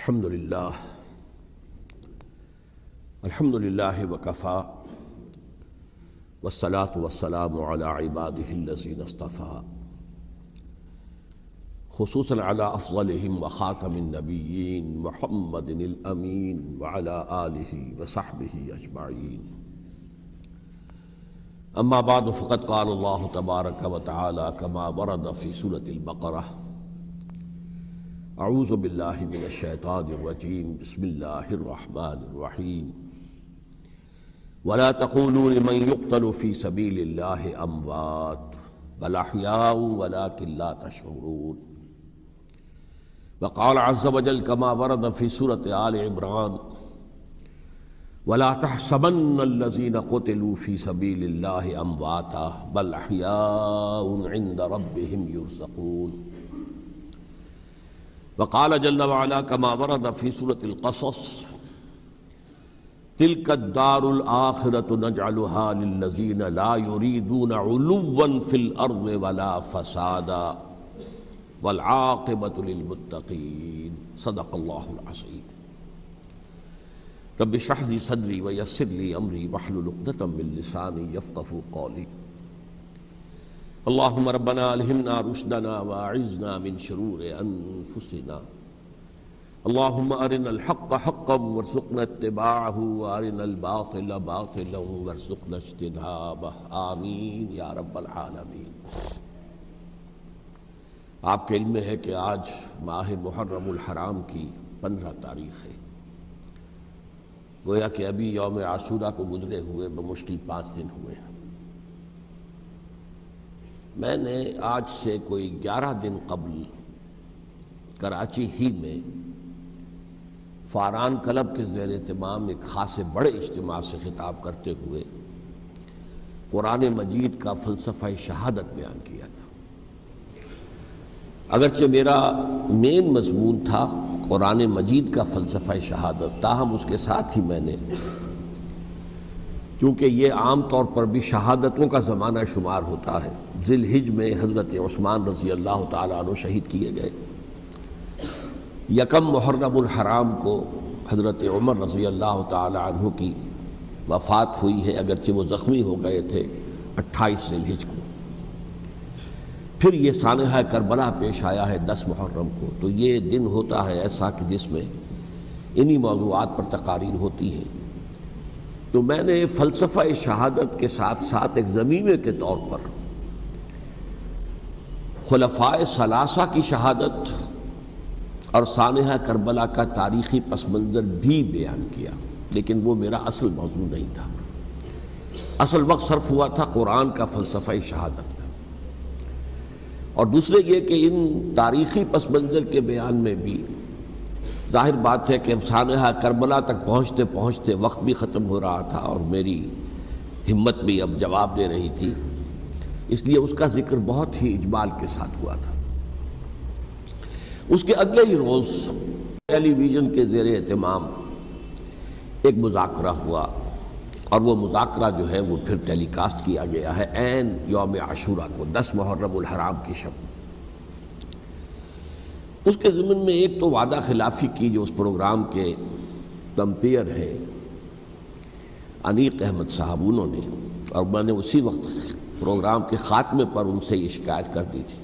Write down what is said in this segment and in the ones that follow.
الحمد للہ وکفا والصلاة والسلام علی عباده الذین اصطفى خصوصاً علی افضلهم وخاتم النبیین محمد الامین وعلی آلہ وصحبہ اجمعین. اما بعد فقد قال اللہ تبارک وتعالی کما ورد فی سورۃ البقرہ: اعوذ باللہ من الشیطان الرجیم بسم اللہ الرحمن الرحیم ولا تقولوا لمن يقتل في سبيل الله اموات بل احیاء ولكن لا تشعرون. وقال عز وجل كما ورد في سورة آل عمران: ولا تحسبن الذين قتلوا في سبيل الله امواتا بل احیاء عند ربهم يرزقون. وقال جل وعلا كما ورد في سورة القصص: تلك الدار الآخرة نجعلها للذين لا يريدون علوا في الأرض ولا فسادا والعاقبة للمتقين. صدق الله العظيم. رب اشرح لي صدري ويسر لي أمري واحلل عقدة من لساني يفقهوا قولي. اللهم ربنا الہمنا رشدنا واعذنا من شرور انفسنا. اللهم ارنا الحق حقا وارزقنا اتباعه وارنا الباطل باطلا وارزقنا اجتنابه. آمین یا رب العالمین. آپ کے علم میں ہے کہ آج ماہ محرم الحرام کی 15 تاریخ ہے. گویا کہ ابھی یوم عاشوراء کو گزرے ہوئے بمشکل 5 دن ہوئے ہیں. میں نے آج سے کوئی 11 دن قبل کراچی ہی میں فاران کلب کے زیر اہتمام ایک خاصے بڑے اجتماع سے خطاب کرتے ہوئے قرآن مجید کا فلسفہ شہادت بیان کیا تھا. اگرچہ میرا مین مضمون تھا قرآن مجید کا فلسفہ شہادت، تاہم اس کے ساتھ ہی میں نے، چونکہ یہ عام طور پر بھی شہادتوں کا زمانہ شمار ہوتا ہے، ذی الحج میں حضرت عثمان رضی اللہ تعالیٰ عنہ شہید کیے گئے، یکم محرم الحرام کو حضرت عمر رضی اللہ تعالیٰ عنہ کی وفات ہوئی ہے، اگرچہ وہ زخمی ہو گئے تھے 28 ذی الحج کو. پھر یہ سانحہ کربلا پیش آیا ہے 10 محرم کو. تو یہ دن ہوتا ہے ایسا کہ جس میں انہی موضوعات پر تقاریر ہوتی ہیں. تو میں نے فلسفہ شہادت کے ساتھ ساتھ ایک ضمیمے کے طور پر خلفائے ثلاثہ کی شہادت اور سانحہ کربلا کا تاریخی پس منظر بھی بیان کیا، لیکن وہ میرا اصل موضوع نہیں تھا. اصل وقت صرف ہوا تھا قرآن کا فلسفہ شہادت میں. اور دوسرے یہ کہ ان تاریخی پس منظر کے بیان میں بھی ظاہر بات ہے کہ سانحہ کربلا تک پہنچتے پہنچتے وقت بھی ختم ہو رہا تھا اور میری ہمت بھی اب جواب دے رہی تھی، اس لیے اس کا ذکر بہت ہی اجمال کے ساتھ ہوا تھا. اس کے اگلے ہی روز ٹیلی ویژن کے زیر اہتمام ایک مذاکرہ ہوا، اور وہ مذاکرہ جو ہے وہ پھر ٹیلی کاسٹ کیا گیا ہے عین یوم عاشوراء کو، 10 محرم الحرام کی شب. اس کے ضمن میں ایک تو وعدہ خلافی کی جو اس پروگرام کے کمپیئر ہے انیق احمد صاحب، انہوں نے، اور میں نے اسی وقت پروگرام کے خاتمے پر ان سے یہ شکایت کر دی تھی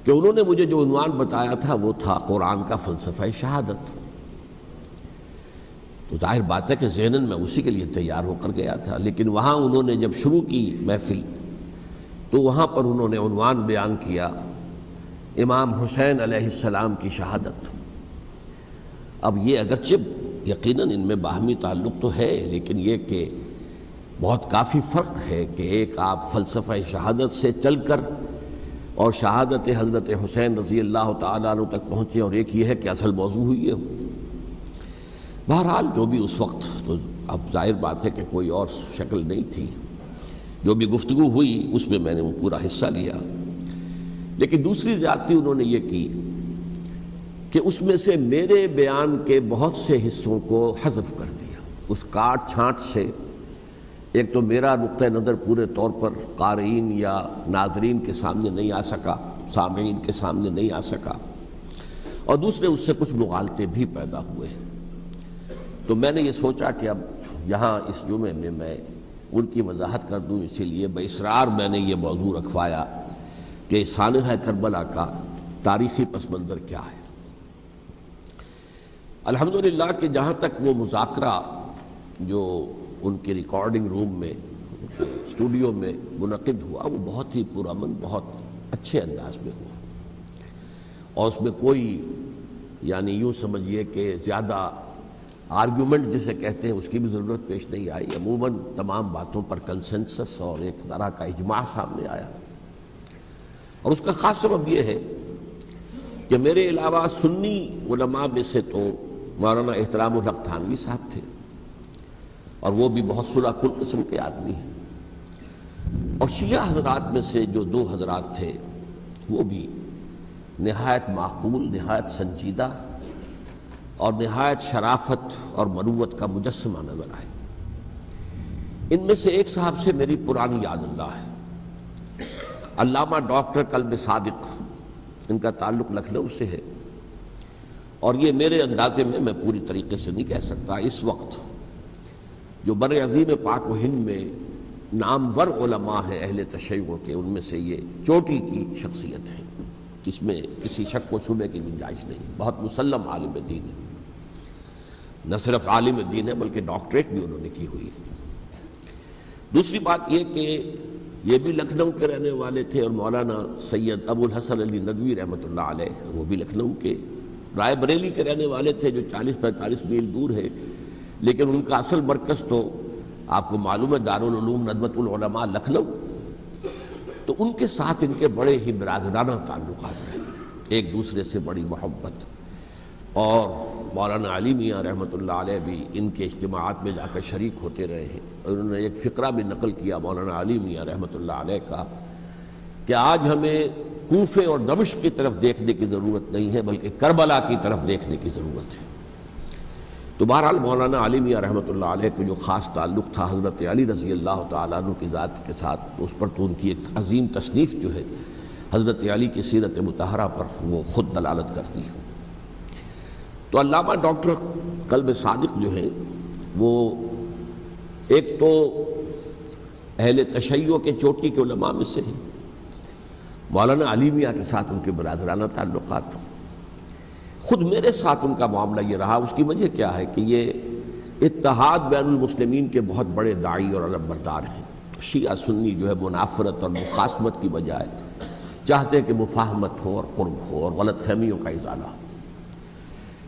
کہ انہوں نے مجھے جو عنوان بتایا تھا وہ تھا قرآن کا فلسفہ شہادت. تو ظاہر بات ہے کہ ذہناً میں اسی کے لیے تیار ہو کر گیا تھا، لیکن وہاں انہوں نے جب شروع کی محفل تو وہاں پر انہوں نے عنوان بیان کیا امام حسین علیہ السلام کی شہادت. اب یہ اگرچہ یقیناً ان میں باہمی تعلق تو ہے، لیکن یہ کہ بہت کافی فرق ہے کہ ایک آپ فلسفہ شہادت سے چل کر اور شہادت حضرت حسین رضی اللہ تعالیٰ عنہ تک پہنچے، اور ایک یہ ہے کہ اصل موضوع ہوئی ہے. بہرحال جو بھی اس وقت، تو اب ظاہر بات ہے کہ کوئی اور شکل نہیں تھی، جو بھی گفتگو ہوئی اس میں نے وہ پورا حصہ لیا. لیکن دوسری زیادتی انہوں نے یہ کی کہ اس میں سے میرے بیان کے بہت سے حصوں کو حذف کر دیا. اس کاٹ چھانٹ سے ایک تو میرا نقطہ نظر پورے طور پر قارئین یا ناظرین کے سامنے نہیں آ سکا، سامعین کے سامنے نہیں آ سکا، اور دوسرے اس سے کچھ مغالطے بھی پیدا ہوئے ہیں۔ تو میں نے یہ سوچا کہ اب یہاں اس جمعے میں میں ان کی وضاحت کر دوں، اسی لیے باصرار میں نے یہ موضوع رکھوایا کہ سانحہ کربلا کا تاریخی پس منظر کیا ہے۔ الحمدللہ کہ جہاں تک وہ مذاکرہ جو ان کے ریکارڈنگ روم میں اسٹوڈیو میں منعقد ہوا وہ بہت ہی پرامن، بہت اچھے انداز میں ہوا، اور اس میں کوئی یعنی یوں سمجھیے کہ زیادہ آرگیومنٹ جسے کہتے ہیں اس کی بھی ضرورت پیش نہیں آئی۔ عموماً تمام باتوں پر کنسنسس اور ایک طرح کا اجماع سامنے آیا، اور اس کا خاص سبب یہ ہے کہ میرے علاوہ سنی علماء میں سے تو مولانا احترام الحق تھانوی صاحب تھے، اور وہ بھی بہت صلح کل قسم کے آدمی ہیں، اور شیعہ حضرات میں سے جو دو حضرات تھے وہ بھی نہایت معقول، نہایت سنجیدہ اور نہایت شرافت اور مروت کا مجسمہ نظر آئے۔ ان میں سے ایک صاحب سے میری پرانی یاد اللہ ہے، علامہ ڈاکٹر کلب صادق، ان کا تعلق لکھنؤ سے ہے، اور یہ میرے اندازے میں پوری طریقے سے نہیں کہہ سکتا، اس وقت جو بر عظیم پاک و ہند میں نامور علماء ہیں اہل تشیع کے، ان میں سے یہ چوٹی کی شخصیت ہے، اس میں کسی شک و شبے کی گنجائش نہیں، بہت مسلم عالم دین ہے، نہ صرف عالم دین ہے بلکہ ڈاکٹریٹ بھی انہوں نے کی ہوئی ہے۔ دوسری بات یہ کہ یہ بھی لکھنؤ کے رہنے والے تھے، اور مولانا سید ابو الحسن علی ندوی رحمۃ اللہ علیہ وہ بھی لکھنؤ کے، رائے بریلی کے رہنے والے تھے جو 40-45 میل دور ہے، لیکن ان کا اصل مرکز تو آپ کو معلوم ہے دارالعلوم ندوۃ العلماء لکھنؤ، تو ان کے ساتھ ان کے بڑے ہی برادرانہ تعلقات رہے، ایک دوسرے سے بڑی محبت، اور مولانا علی میاں رحمۃ اللہ علیہ بھی ان کے اجتماعات میں جا کر شریک ہوتے رہے ہیں، اور انہوں نے ایک فقرہ بھی نقل کیا مولانا علی میاں رحمۃ اللہ علیہ کا کہ آج ہمیں کوفے اور دمشق کی طرف دیکھنے کی ضرورت نہیں ہے بلکہ کربلا کی طرف دیکھنے کی ضرورت ہے۔ تو بہرحال مولانا علی میاں رحمۃ اللہ علیہ کو جو خاص تعلق تھا حضرت علی رضی اللہ تعالیٰ عنہ کی ذات کے ساتھ، اس پر تو ان کی ایک عظیم تصنیف جو ہے حضرت علی کی سیرت مطہرہ پر وہ خود دلالت کرتی ہے۔ تو علامہ ڈاکٹر قلب صادق جو ہیں وہ ایک تو اہل تشیع کے چوٹی کے علماء میں سے ہیں، مولانا علی میاں کے ساتھ ان کے برادرانہ تعلقات، خود میرے ساتھ ان کا معاملہ یہ رہا۔ اس کی وجہ کیا ہے کہ یہ اتحاد بین المسلمین کے بہت بڑے داعی اور علم بردار ہیں۔ شیعہ سنی جو ہے منافرت اور مخاصمت کی بجائے چاہتے کہ مفاہمت ہو اور قرب ہو اور غلط فہمیوں کا ازالہ ہو،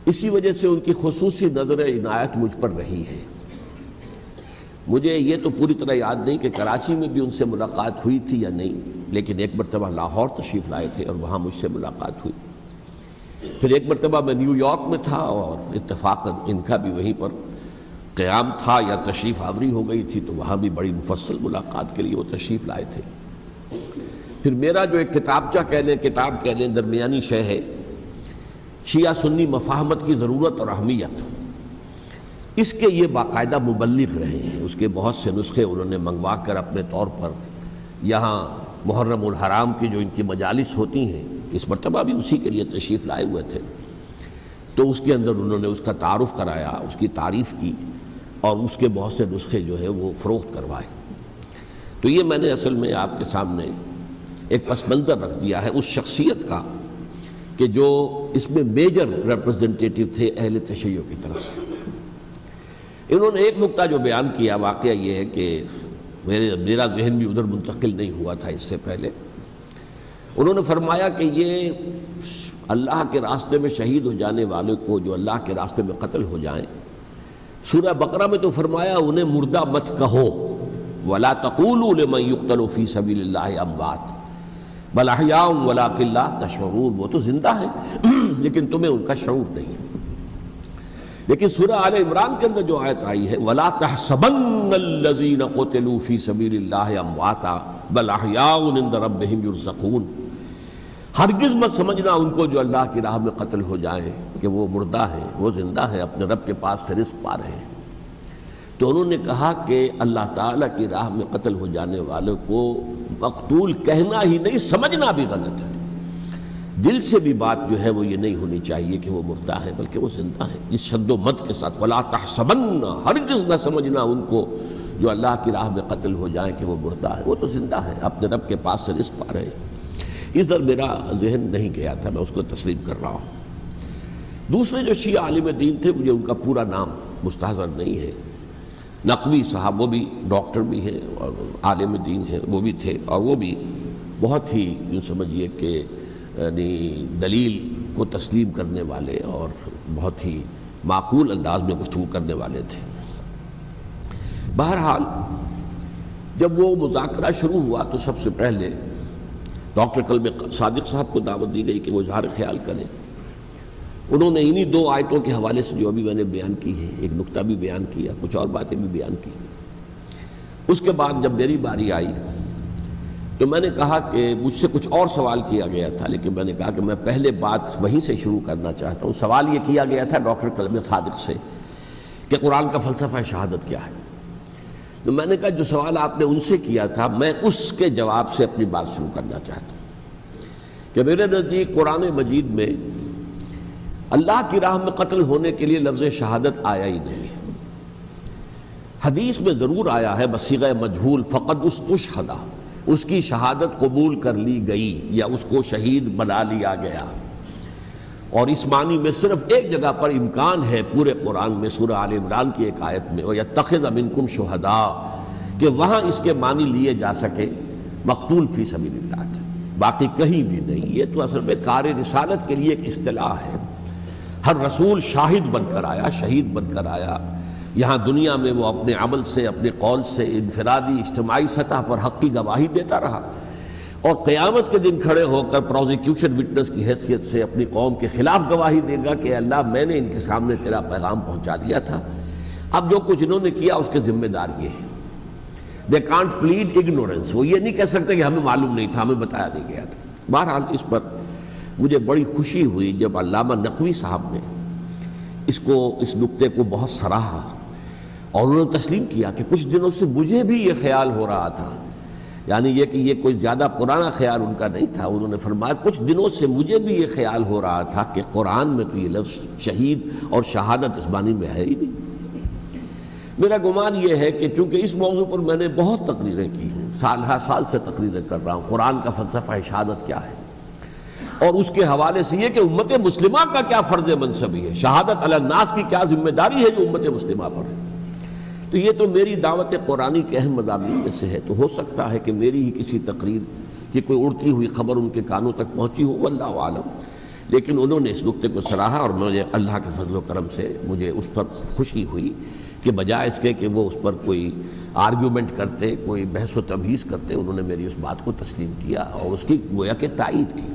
اسی وجہ سے ان کی خصوصی نظر عنایت مجھ پر رہی ہے۔ مجھے یہ تو پوری طرح یاد نہیں کہ کراچی میں بھی ان سے ملاقات ہوئی تھی یا نہیں، لیکن ایک مرتبہ لاہور تشریف لائے تھے اور وہاں مجھ سے ملاقات ہوئی۔ پھر ایک مرتبہ میں نیو یارک میں تھا اور اتفاقاً ان کا بھی وہیں پر قیام تھا یا تشریف آوری ہو گئی تھی، تو وہاں بھی بڑی مفصل ملاقات کے لیے وہ تشریف لائے تھے۔ پھر میرا جو ایک کتاب کہہ لیں درمیانی شے ہے، شیعہ سنی مفاہمت کی ضرورت اور اہمیت، اس کے یہ باقاعدہ مبلغ رہے ہیں، اس کے بہت سے نسخے انہوں نے منگوا کر اپنے طور پر یہاں محرم الحرام کی جو ان کی مجالس ہوتی ہیں، اس مرتبہ بھی اسی کے لیے تشریف لائے ہوئے تھے، تو اس کے اندر انہوں نے اس کا تعارف کرایا، اس کی تعریف کی، اور اس کے بہت سے نسخے جو ہیں وہ فروخت کروائے۔ تو یہ میں نے اصل میں آپ کے سامنے ایک پس منظر رکھ دیا ہے اس شخصیت کا کہ جو اس میں میجر ریپرزنٹیٹیو تھے اہل تشیع کی طرف سے۔ انہوں نے ایک نقطہ جو بیان کیا، واقعہ یہ ہے کہ میرا ذہن بھی ادھر منتقل نہیں ہوا تھا اس سے پہلے، انہوں نے فرمایا کہ یہ اللہ کے راستے میں شہید ہو جانے والے کو جو اللہ کے راستے میں قتل ہو جائیں، سورہ بقرہ میں تو فرمایا انہیں مردہ مت کہو، وَلَا تَقُولُوا لِمَنْ يُقْتَلُ فِي سَبِيلِ اللَّهِ أَمْوَاتٌ بَلْ أَحْيَاءٌ وَلَٰكِن لَا تَشْعُرُونَ، وہ تو زندہ ہیں لیکن تمہیں ان کا شعور نہیں۔ لیکن سورہ آل عمران کے اندر جو آیت آئی ہے وَلَا تَحْسَبَنَّ الَّذِينَ قُتِلُوا فِي سَبِيلِ اللَّهِ أَمْوَاتًا بَلْ أَحْيَاءٌ عِندَ رَبِّهِمْ يُرْزَقُونَ، ہرگز مت سمجھنا ان کو جو اللہ کی راہ میں قتل ہو جائیں کہ وہ مردہ ہیں، وہ زندہ ہیں، اپنے رب کے پاس سے رزق پا رہے ہیں۔ تو انہوں نے کہا کہ اللہ تعالیٰ کی راہ میں قتل ہو جانے والوں کو مقتول کہنا ہی نہیں، سمجھنا بھی غلط ہے۔ دل سے بھی بات جو ہے وہ یہ نہیں ہونی چاہیے کہ وہ مردہ ہے، بلکہ وہ زندہ ہے، اس شد و مد کے ساتھ وَلَا تَحْسَبَنَّ، ہرگز نہ سمجھنا ان کو جو اللہ کی راہ میں قتل ہو جائیں کہ وہ مردہ ہے، وہ تو زندہ ہے، اپنے رب کے پاس سے رزق پا رہے ہیں۔ اس در میرا ذہن نہیں گیا تھا، میں اس کو تسلیم کر رہا ہوں۔ دوسرے جو شیعہ عالم دین تھے، مجھے ان کا پورا نام مستحضر نہیں ہے، نقوی صاحب، وہ بھی ڈاکٹر بھی ہیں اور عالم دین ہیں، وہ بھی تھے، اور وہ بھی بہت ہی یوں سمجھیے کہ یعنی دلیل کو تسلیم کرنے والے اور بہت ہی معقول انداز میں گفتگو کرنے والے تھے۔ بہرحال جب وہ مذاکرہ شروع ہوا تو سب سے پہلے ڈاکٹر کلب صادق صاحب کو دعوت دی گئی کہ وہ اظہار خیال کریں۔ انہوں نے انہی 2 آیتوں کے حوالے سے جو ابھی میں نے بیان کی ہے، ایک نکتہ بھی بیان کیا، کچھ اور باتیں بھی بیان کی۔ اس کے بعد جب میری باری آئی تو میں نے کہا کہ مجھ سے کچھ اور سوال کیا گیا تھا، لیکن میں نے کہا کہ میں پہلے بات وہیں سے شروع کرنا چاہتا ہوں۔ سوال یہ کیا گیا تھا ڈاکٹر کلب صادق سے کہ قرآن کا فلسفہ شہادت کیا ہے، تو میں نے کہا جو سوال آپ نے ان سے کیا تھا میں اس کے جواب سے اپنی بات شروع کرنا چاہتا ہوں کہ میرے نزدیک قرآن مجید میں اللہ کی راہ میں قتل ہونے کے لیے لفظ شہادت آیا ہی نہیں ہے۔ حدیث میں ضرور آیا ہے بصیغہ مجہول، فقد استشہد، اس کی شہادت قبول کر لی گئی یا اس کو شہید بنا لیا گیا، اور اس معنی میں صرف ایک جگہ پر امکان ہے پورے قرآن میں، سورہ آل عمران کی ایک آیت میں، وَيَتَّخِذَ مِنْكُمْ شُهَدَاءَ، کہ وہاں اس کے معنی لیے جا سکے مقتول فی سبیل اللہ کے، باقی کہیں بھی نہیں۔ یہ تو اصل میں کار رسالت کے لیے ایک اصطلاح ہے۔ ہر رسول شاہد بن کر آیا، شہید بن کر آیا، یہاں دنیا میں وہ اپنے عمل سے، اپنے قول سے، انفرادی اجتماعی سطح پر حق کی گواہی دیتا رہا، اور قیامت کے دن کھڑے ہو کر پروزیکیوشن وٹنس کی حیثیت سے اپنی قوم کے خلاف گواہی دے گا کہ اللہ میں نے ان کے سامنے تیرا پیغام پہنچا دیا تھا، اب جو کچھ انہوں نے کیا اس کے ذمہ دار یہ ہے۔ دے کانٹ پلیڈ اگنورنس، وہ یہ نہیں کہہ سکتے کہ ہمیں معلوم نہیں تھا، ہمیں بتایا نہیں گیا تھا۔ بہرحال اس پر مجھے بڑی خوشی ہوئی جب علامہ نقوی صاحب نے اس نقطے کو بہت سراہا، اور انہوں نے تسلیم کیا کہ کچھ دنوں سے مجھے بھی یہ خیال ہو رہا تھا، یعنی یہ کہ یہ کوئی زیادہ پرانا خیال ان کا نہیں تھا۔ انہوں نے فرمایا کچھ دنوں سے مجھے بھی یہ خیال ہو رہا تھا کہ قرآن میں تو یہ لفظ شہید اور شہادت اس معنی میں ہے ہی نہیں۔ میرا گمان یہ ہے کہ چونکہ اس موضوع پر میں نے بہت تقریریں کی ہیں، سال ہر سال سے تقریریں کر رہا ہوں، قرآن کا فلسفہ شہادت کیا ہے، اور اس کے حوالے سے یہ کہ امت مسلمہ کا کیا فرض منصبی ہے، شہادت علی الناس کی کیا ذمہ داری ہے جو امت مسلمہ پر ہے۔ تو یہ تو میری دعوت قرآنی کے اہم مضامین میں سے ہے، تو ہو سکتا ہے کہ میری ہی کسی تقریر کی کوئی اڑتی ہوئی خبر ان کے کانوں تک پہنچی ہو، واللہ عالم، لیکن انہوں نے اس نقطے کو سراہا، اور مجھے اللہ کے فضل و کرم سے مجھے اس پر خوشی ہوئی کہ بجائے اس کے کہ وہ اس پر کوئی آرگیومنٹ کرتے، کوئی بحث و تبحیث کرتے، انہوں نے میری اس بات کو تسلیم کیا اور اس کی گویا کہ تائید کی۔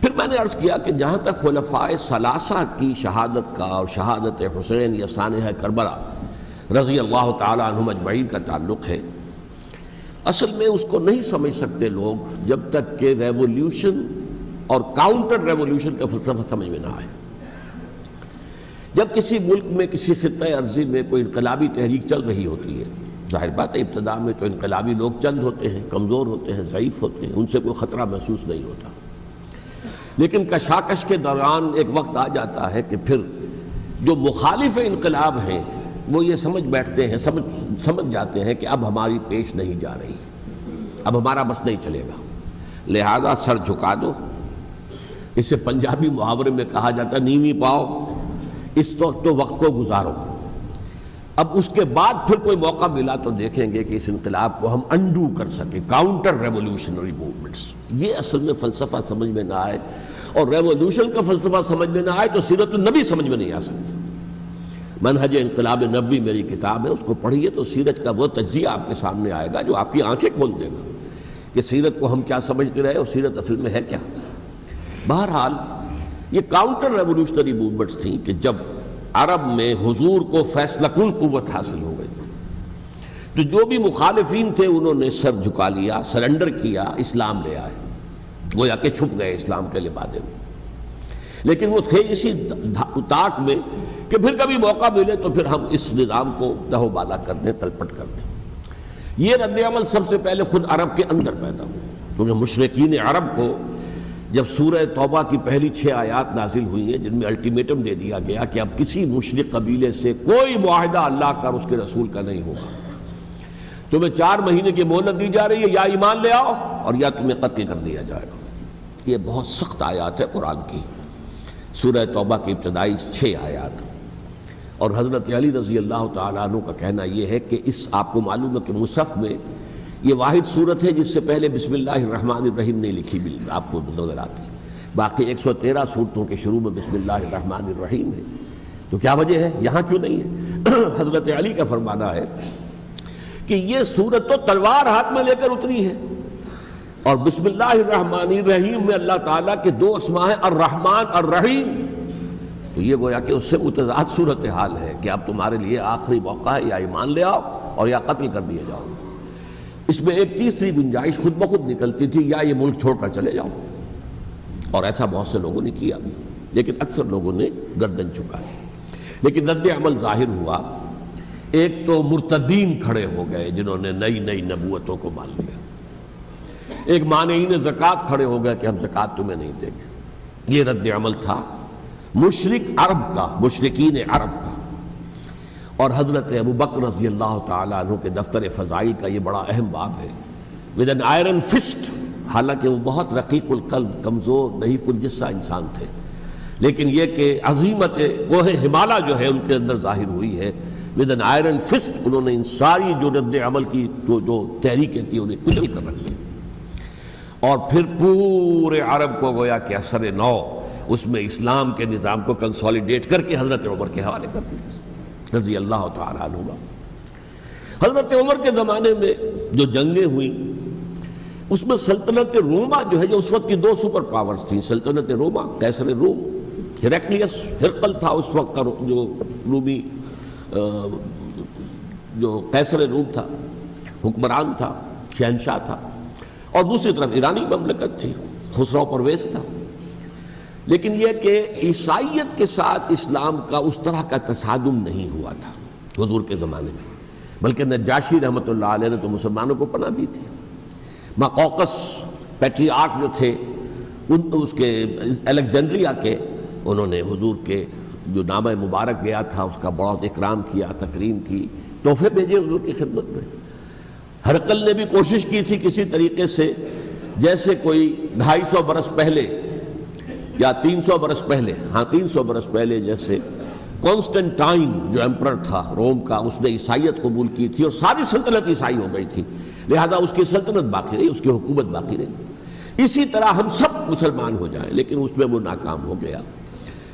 پھر میں نے عرض کیا کہ جہاں تک خلفائے ثلاثہ کی شہادت کا اور شہادت حسین یا سانحہ کربلا رضی اللہ تعالیٰ عنہم اجمعین کا تعلق ہے، اصل میں اس کو نہیں سمجھ سکتے لوگ جب تک کہ ریولوشن اور کاؤنٹر ریولوشن کا فلسفہ سمجھ میں نہ آئے۔ جب کسی ملک میں، کسی خطہ ارضی میں کوئی انقلابی تحریک چل رہی ہوتی ہے، ظاہر بات ہے ابتدا میں تو انقلابی لوگ چند ہوتے ہیں، کمزور ہوتے ہیں، ضعیف ہوتے ہیں، ان سے کوئی خطرہ محسوس نہیں ہوتا، لیکن کشاکش کے دوران ایک وقت آ جاتا ہے کہ پھر جو مخالف انقلاب ہیں وہ یہ سمجھ بیٹھتے ہیں، سمجھ جاتے ہیں کہ اب ہماری پیش نہیں جا رہی، اب ہمارا بس نہیں چلے گا، لہذا سر جھکا دو۔ اسے پنجابی محاورے میں کہا جاتا ہے نیوی پاؤ، اس وقت تو وقت کو گزارو، اب اس کے بعد پھر کوئی موقع ملا تو دیکھیں گے کہ اس انقلاب کو ہم انڈو کر سکیں، کاؤنٹر ریولوشنری موومنٹس۔ یہ اصل میں فلسفہ سمجھ میں نہ آئے، اور ریولوشن کا فلسفہ سمجھ میں نہ آئے تو سیرت النبی سمجھ میں نہیں آ سکتی۔ منہج انقلاب نبوی میری کتاب ہے، اس کو پڑھیے تو سیرت کا وہ تجزیہ آپ کے سامنے آئے گا جو آپ کی آنکھیں کھول دے گا کہ سیرت کو ہم کیا سمجھتے رہے اور سیرت اصل میں ہے کیا۔ بہرحال یہ کاؤنٹر ریولوشنری موومنٹس تھیں کہ جب عرب میں حضور کو فیصلہ کن قوت حاصل ہو گئی تو جو بھی مخالفین تھے انہوں نے سر جھکا لیا، سرنڈر کیا، اسلام لے آئے، گویا کہ چھپ گئے اسلام کے لبادے میں، لیکن وہ تھے اسی طاق میں کہ پھر کبھی موقع ملے تو پھر ہم اس نظام کو دہو بالا کر دیں، تلپٹ کر دیں۔ یہ رد عمل سب سے پہلے خود عرب کے اندر پیدا ہوا، کیونکہ مشرکین عرب کو جب سورہ توبہ کی پہلی 6 آیات نازل ہوئی ہیں جن میں الٹیمیٹم دے دیا گیا کہ اب کسی مشرک قبیلے سے کوئی معاہدہ اللہ کا اور اس کے رسول کا نہیں ہوگا، تمہیں 4 مہینے کی مہلت دی جا رہی ہے، یا ایمان لے آؤ اور یا تمہیں قتل کر دیا جائے گا۔ یہ بہت سخت آیات ہے قرآن کی، سورہ توبہ کی ابتدائی 6 آیات۔ اور حضرت علی رضی اللہ تعالیٰ عنہ کا کہنا یہ ہے کہ آپ کو معلوم ہے کہ مصحف میں یہ واحد صورت ہے جس سے پہلے بسم اللہ الرحمن الرحیم نہیں لکھی، آپ کو نظر آتی، باقی 113 صورتوں کے شروع میں بسم اللہ الرحمن الرحیم ہے۔ تو کیا وجہ ہے یہاں کیوں نہیں ہے؟ حضرت علی کا فرمانا ہے کہ یہ صورت تو تلوار ہاتھ میں لے کر اتری ہے، اور بسم اللہ الرحمن الرحیم میں اللہ تعالیٰ کے 2 اسماء ہیں، الرحمن الرحیم، تو یہ گویا کہ اس سے متضاد صورتحال ہے کہ اب تمہارے لیے آخری موقع ہے، یا ایمان لے آؤ اور یا قتل کر دیے جاؤ۔ اس میں ایک تیسری گنجائش خود بخود نکلتی تھی، یا یہ ملک چھوڑ کر چلے جاؤ، اور ایسا بہت سے لوگوں نے کیا بھی، لیکن اکثر لوگوں نے گردن چکائی۔ لیکن رد عمل ظاہر ہوا، ایک تو مرتدین کھڑے ہو گئے جنہوں نے نئی نبوتوں کو مان لیا، ایک مانعین زکوٰۃ کھڑے ہو گئے کہ ہم زکوٰۃ تمہیں نہیں دیں گے۔ یہ رد عمل تھا مشرک عرب کا، مشرکین عرب کا۔ اور حضرت ابو بکر رضی اللہ تعالیٰ عنہ کے دفتر فضائل کا یہ بڑا اہم باب ہے، ود این آئرن فسٹ، حالانکہ وہ بہت رقیق القلب، کمزور نحیف الجثہ انسان تھے، لیکن یہ کہ عظیمت کوہ ہمالا جو ہے ان کے اندر ظاہر ہوئی ہے، ود این آئرن فسٹ انہوں نے ان ساری جو رد عمل کی جو تحریکیں تھیں انہیں کچل کر رکھ لیا، اور پھر پورے عرب کو گویا کہ اثر نو اس میں اسلام کے نظام کو کنسولیڈیٹ کر کے حضرت عمر کے حوالے کر دیا رضی اللہ تعالیٰ عنہ۔ حضرت عمر کے زمانے میں جو جنگیں ہوئیں اس میں سلطنت روما جو ہے، جو اس وقت کی 2 سپر پاورز تھیں، سلطنت روما، قیصر روم، ہیرکلیس، ہرقل تھا اس وقت کا جو رومی جو قیصر روم تھا، حکمران تھا، شہنشاہ تھا، اور دوسری طرف ایرانی مملکت تھی، خسرو پرویز تھا۔ لیکن یہ کہ عیسائیت کے ساتھ اسلام کا اس طرح کا تصادم نہیں ہوا تھا حضور کے زمانے میں، بلکہ نجاشی رحمۃ اللہ علیہ نے تو مسلمانوں کو پناہ دی تھی۔ مقوقس پیٹریارک جو تھے اس کے الیگزینڈریا کے، انہوں نے حضور کے جو نامہ مبارک گیا تھا اس کا بہت اکرام کیا، تکریم کی، تحفے بھیجے حضور کی خدمت میں۔ ہرقل نے بھی کوشش کی تھی کسی طریقے سے، جیسے کوئی 250 برس پہلے یا 300 برس پہلے، 300 برس پہلے جیسے کانسٹنٹائن جو ایمپرر تھا روم کا، اس نے عیسائیت قبول کی تھی اور ساری سلطنت عیسائی ہو گئی تھی، لہذا اس کی سلطنت باقی رہی، اس کی حکومت باقی رہی۔ اسی طرح ہم سب مسلمان ہو جائیں، لیکن اس میں وہ ناکام ہو گیا۔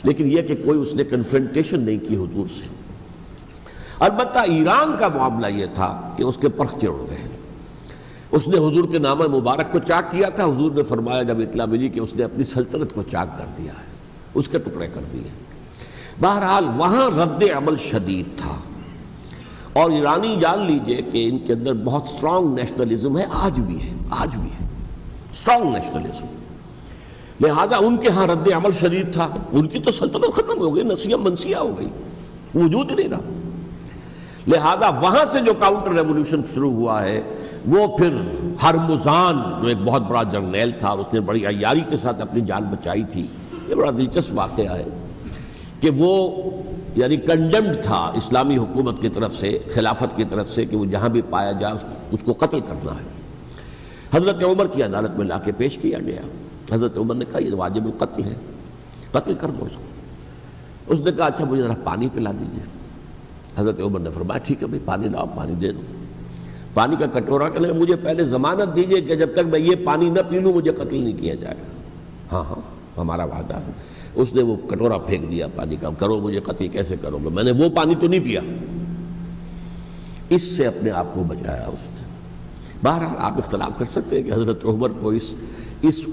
لیکن یہ کہ کوئی اس نے کنفرنٹیشن نہیں کی حضور سے۔ البتہ ایران کا معاملہ یہ تھا کہ اس کے پرخ چڑھ گئے، اس نے حضور کے نامہ مبارک کو چاک کیا تھا، حضور نے فرمایا جب اطلاع ملی کہ اس نے اپنی سلطنت کو چاک کر دیا ہے، اس کے ٹکڑے کر دیے۔ بہرحال وہاں رد عمل شدید تھا، اور ایرانی جان لیجئے کہ ان کے اندر بہت سٹرانگ نیشنلزم ہے، آج بھی ہے سٹرانگ نیشنلزم، لہذا ان کے ہاں رد عمل شدید تھا۔ ان کی تو سلطنت ختم ہو گئی، نسیہ منسیہ ہو گئی، وجود ہی نہیں رہا۔ لہذا وہاں سے جو کاؤنٹر ریولوشن شروع ہوا ہے وہ پھر ہرمزان جو ایک بہت بڑا جرنیل تھا، اس نے بڑی عیاری کے ساتھ اپنی جان بچائی تھی۔ یہ بڑا دلچسپ واقعہ ہے کہ وہ یعنی کنڈیمڈ تھا اسلامی حکومت کی طرف سے، خلافت کی طرف سے، کہ وہ جہاں بھی پایا جائے اس کو قتل کرنا ہے۔ حضرت عمر کی عدالت میں لا کے پیش کیا گیا، حضرت عمر نے کہا یہ واجب القتل ہے، قتل کر دو اس کو۔ اس نے کہا اچھا مجھے ذرا پانی پلا دیجیے۔ حضرت عمر نے فرمایا ٹھیک ہے بھائی، پانی لاؤ، پانی دے دو۔ پانی کا کٹورا کہ مجھے پہلے ضمانت دیجیے کہ جب تک میں یہ پانی نہ پی لوں مجھے قتل نہیں کیا جائے گا۔ ہاں ہمارا وعدہ ہے۔ اس نے وہ کٹورا پھینک دیا پانی کا، کرو مجھے قتل کیسے کرو گے، میں نے وہ پانی تو نہیں پیا۔ اس سے اپنے آپ کو بچایا اس نے۔ بہرحال آپ اختلاف کر سکتے ہیں کہ حضرت عمر کو اس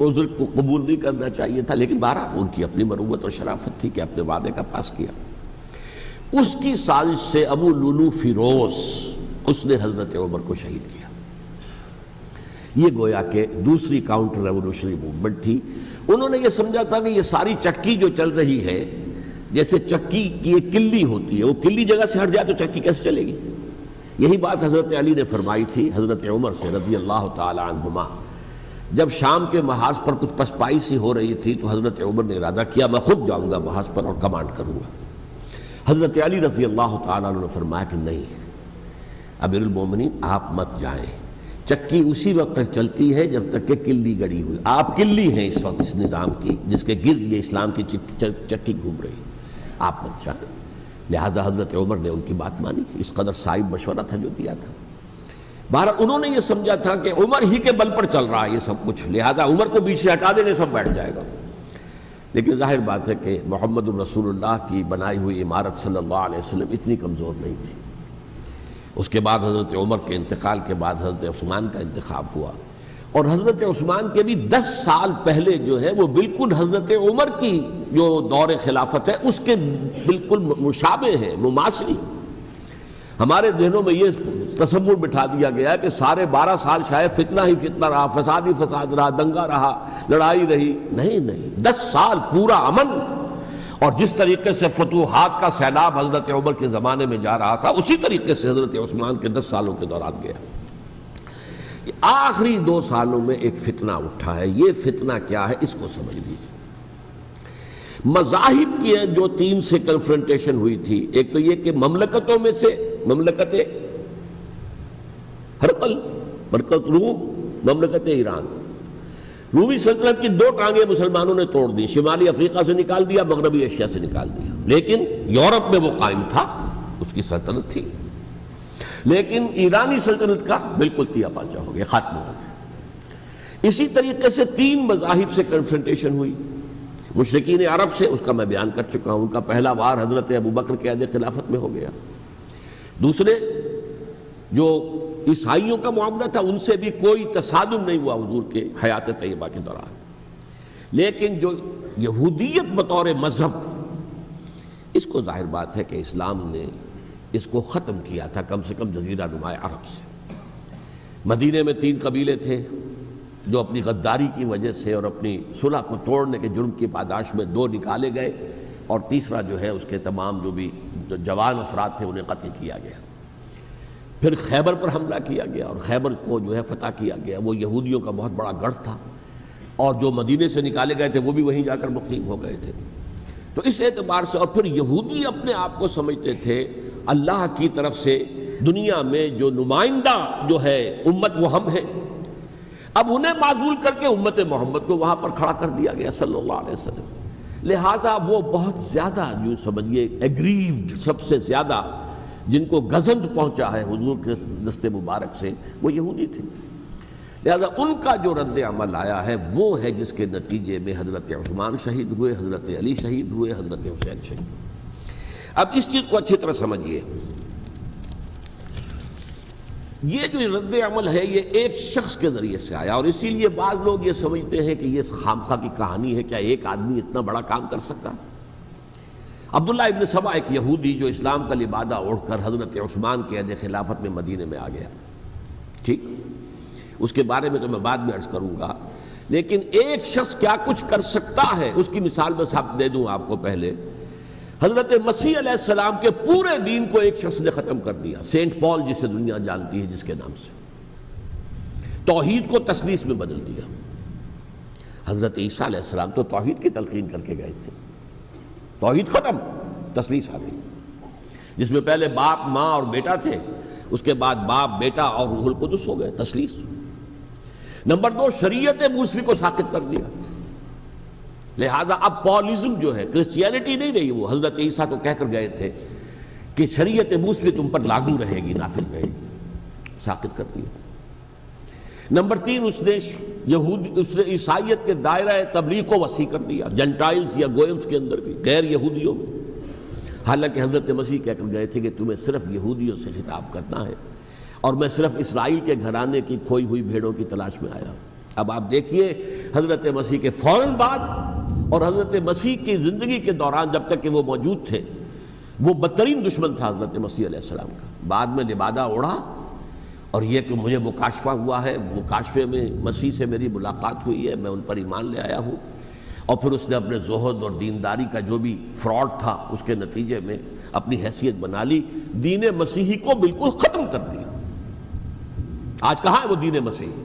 عذر کو قبول نہیں کرنا چاہیے تھا، لیکن بہرحال ان کی اپنی مروت اور شرافت تھی کہ اپنے وعدے کا پاس کیا۔ اس کی سازش سے ابو لولو فیروز، اس نے حضرت عمر کو شہید کیا۔ یہ گویا کہ دوسری کاؤنٹر ریولوشنری موومنٹ تھی۔ انہوں نے یہ سمجھا تھا کہ یہ ساری چکی جو چل رہی ہے، جیسے چکی کی ایک کلی ہوتی ہے، وہ کلی جگہ سے ہٹ جائے تو چکی کیسے چلے گی؟ یہی بات حضرت علی نے فرمائی تھی حضرت عمر سے رضی اللہ تعالی عنہما جب شام کے محاذ پر کچھ پسپائی سی ہو رہی تھی تو حضرت عمر نے ارادہ کیا میں خود جاؤں گا محاذ پر اور کمانڈ کروں گا۔ حضرت علی رضی اللہ تعالیٰ عنہ نے فرمایا کہ نہیں امیر المومنین آپ مت جائیں، چکی اسی وقت تک چلتی ہے جب تک کہ کلی گڑی ہوئی، آپ کلی ہیں اس وقت اس نظام کی جس کے گرد یہ اسلام کی چکی گھوم رہی، آپ مت جائیں۔ لہذا حضرت عمر نے ان کی بات مانی، اس قدر صائب مشورہ تھا جو دیا تھا۔ بہرحال انہوں نے یہ سمجھا تھا کہ عمر ہی کے بل پر چل رہا ہے یہ سب کچھ، لہذا عمر کو بیچ سے ہٹا دینے سب بیٹھ جائے گا۔ لیکن ظاہر بات ہے کہ محمد الرسول اللہ کی بنائی ہوئی عمارت صلی اللہ علیہ وسلم اتنی کمزور نہیں تھی۔ اس کے بعد حضرت عمر کے انتقال کے بعد حضرت عثمان کا انتخاب ہوا، اور حضرت عثمان کے بھی 10 سال پہلے جو ہے وہ بالکل حضرت عمر کی جو دور خلافت ہے اس کے بالکل مشابہ ہے، مماثلی۔ ہمارے ذہنوں میں یہ تصور بٹھا دیا گیا کہ سارے 12 سال شاید فتنہ ہی فتنہ رہا، فساد ہی فساد رہا، دنگا رہا، لڑائی رہی۔ نہیں، 10 سال پورا امن، اور جس طریقے سے فتوحات کا سیلاب حضرت عمر کے زمانے میں جا رہا تھا اسی طریقے سے حضرت عثمان کے 10 سالوں کے دوران گیا۔ آخری 2 سالوں میں ایک فتنہ اٹھا ہے، یہ فتنہ کیا ہے اس کو سمجھ لیجیے۔ مذاہب کی جو 3 سے کنفرنٹیشن ہوئی تھی، ایک تو یہ کہ مملکتوں میں سے مملکت ہرقل، مملکت روم، مملکت ایران، رومی سلطنت کی 2 ٹانگیں مسلمانوں نے توڑ دی، شمالی افریقہ سے نکال دیا، مغربی ایشیا سے نکال دیا، لیکن یورپ میں وہ قائم تھا، اس کی سلطنت تھی، لیکن ایرانی سلطنت کا بالکل تیا پاچا ہو گیا، ختم ہو گیا۔ اسی طریقے سے 3 مذاہب سے کنفرنٹیشن ہوئی، مشرکین عرب سے، اس کا میں بیان کر چکا ہوں، ان کا پہلا وار حضرت ابوبکر کے عہد خلافت میں ہو گیا۔ دوسرے جو عیسائیوں کا معاملہ تھا ان سے بھی کوئی تصادم نہیں ہوا حضور کے حیات طیبہ کے دوران، لیکن جو یہودیت بطور مذہب، اس کو ظاہر بات ہے کہ اسلام نے اس کو ختم کیا تھا کم سے کم جزیرہ نما عرب سے۔ مدینے میں 3 قبیلے تھے جو اپنی غداری کی وجہ سے اور اپنی صلح کو توڑنے کے جرم کی پاداش میں 2 نکالے گئے، اور تیسرا جو ہے اس کے تمام جو بھی جوان افراد تھے انہیں قتل کیا گیا۔ پھر خیبر پر حملہ کیا گیا اور خیبر کو جو ہے فتح کیا گیا، وہ یہودیوں کا بہت بڑا گڑھ تھا، اور جو مدینے سے نکالے گئے تھے وہ بھی وہیں جا کر مقیم ہو گئے تھے۔ تو اس اعتبار سے، اور پھر یہودی اپنے آپ کو سمجھتے تھے اللہ کی طرف سے دنیا میں جو نمائندہ جو ہے امت وہ ہم ہیں، اب انہیں معزول کر کے امت محمد کو وہاں پر کھڑا کر دیا گیا صلی اللہ علیہ وسلم۔ لہذا وہ بہت زیادہ یوں سمجھیے ایگریوڈ، سب سے زیادہ جن کو گزند پہنچا ہے حضور کے دست مبارک سے، وہ یہودی تھے۔ لہذا ان کا جو رد عمل آیا ہے وہ ہے جس کے نتیجے میں حضرت عثمان شہید ہوئے، حضرت علی شہید ہوئے، حضرت حسین شہید ہوئے۔ اب اس چیز کو اچھی طرح سمجھیے، یہ جو رد عمل ہے یہ ایک شخص کے ذریعے سے آیا، اور اسی لیے بعض لوگ یہ سمجھتے ہیں کہ یہ خامخواہ کی کہانی ہے، کیا ایک آدمی اتنا بڑا کام کر سکتا؟ عبداللہ ابن سبا ایک یہودی جو اسلام کا لبادہ اوڑھ کر حضرت عثمان کے عہد خلافت میں مدینے میں آ گیا، ٹھیک، اس کے بارے میں تو میں بعد میں عرض کروں گا، لیکن ایک شخص کیا کچھ کر سکتا ہے اس کی مثال میں صاحب دے دوں آپ کو۔ پہلے حضرت مسیح علیہ السلام کے پورے دین کو ایک شخص نے ختم کر دیا، سینٹ پال جسے دنیا جانتی ہے جس کے نام سے، توحید کو تثلیث میں بدل دیا۔ حضرت عیسیٰ علیہ السلام تو توحید کی تلقین کر کے گئے تھے، توحید ختم، تثلیث آ گئی، جس میں پہلے باپ ماں اور بیٹا تھے، اس کے بعد باپ بیٹا اور روح القدس ہو گئے، تثلیث۔ نمبر 2، شریعت موسوی کو ساقط کر دیا، لہذا اب پالزم جو ہے، کرسچینٹی نہیں رہی، وہ حضرت عیسیٰ کو کہہ کر گئے تھے کہ شریعت موسوی تم پر لاگو رہے گی، نافذ رہے گی، ساقط کر دیا۔ نمبر 3، اس نے عیسائیت کے دائرہ تبلیغ کو وسیع کر دیا، جنٹائلز یا گوئمز کے اندر بھی، غیر یہودیوں میں، حالانکہ حضرت مسیح کہہ کر گئے تھے کہ تمہیں صرف یہودیوں سے خطاب کرنا ہے، اور میں صرف اسرائیل کے گھرانے کی کھوئی ہوئی بھیڑوں کی تلاش میں آیا۔ اب آپ دیکھیے حضرت مسیح کے فوراً بعد اور حضرت مسیح کی زندگی کے دوران جب تک کہ وہ موجود تھے، وہ بدترین دشمن تھا حضرت مسیح علیہ السلام کا۔ بعد میں لبادہ اوڑھا، اور یہ کہ مجھے مکاشفہ ہوا ہے، مکاشفے میں مسیح سے میری ملاقات ہوئی ہے، میں ان پر ایمان لے آیا ہوں، اور پھر اس نے اپنے زہد اور دینداری کا جو بھی فراڈ تھا اس کے نتیجے میں اپنی حیثیت بنا لی، دین مسیحی کو بالکل ختم کر دیا۔ آج کہاں ہے وہ دین مسیحی؟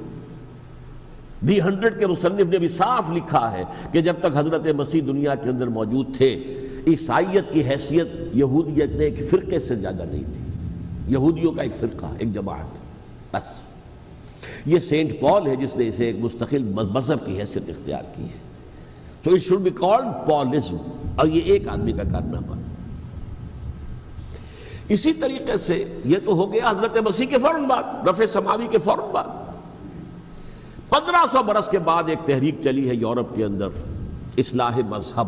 دی 100 کے مصنف نے بھی صاف لکھا ہے کہ جب تک حضرت مسیح دنیا کے اندر موجود تھے عیسائیت کی حیثیت یہودیت نے ایک فرقے سے زیادہ نہیں تھی، یہودیوں کا ایک فرقہ، ایک جماعت بس۔ یہ سینٹ پال ہے جس نے اسے ایک مستقل مذہب کی حیثیت اختیار کی ہے۔ تو it should be called Paulism، اور یہ ایک آدمی کا کارنامہ۔ اسی طریقے سے یہ تو ہو گیا حضرت مسیح کے فوراً بعد، رفع سماوی کے فوراً بعد۔ 1500 برس کے بعد ایک تحریک چلی ہے یورپ کے اندر، اصلاح مذہب،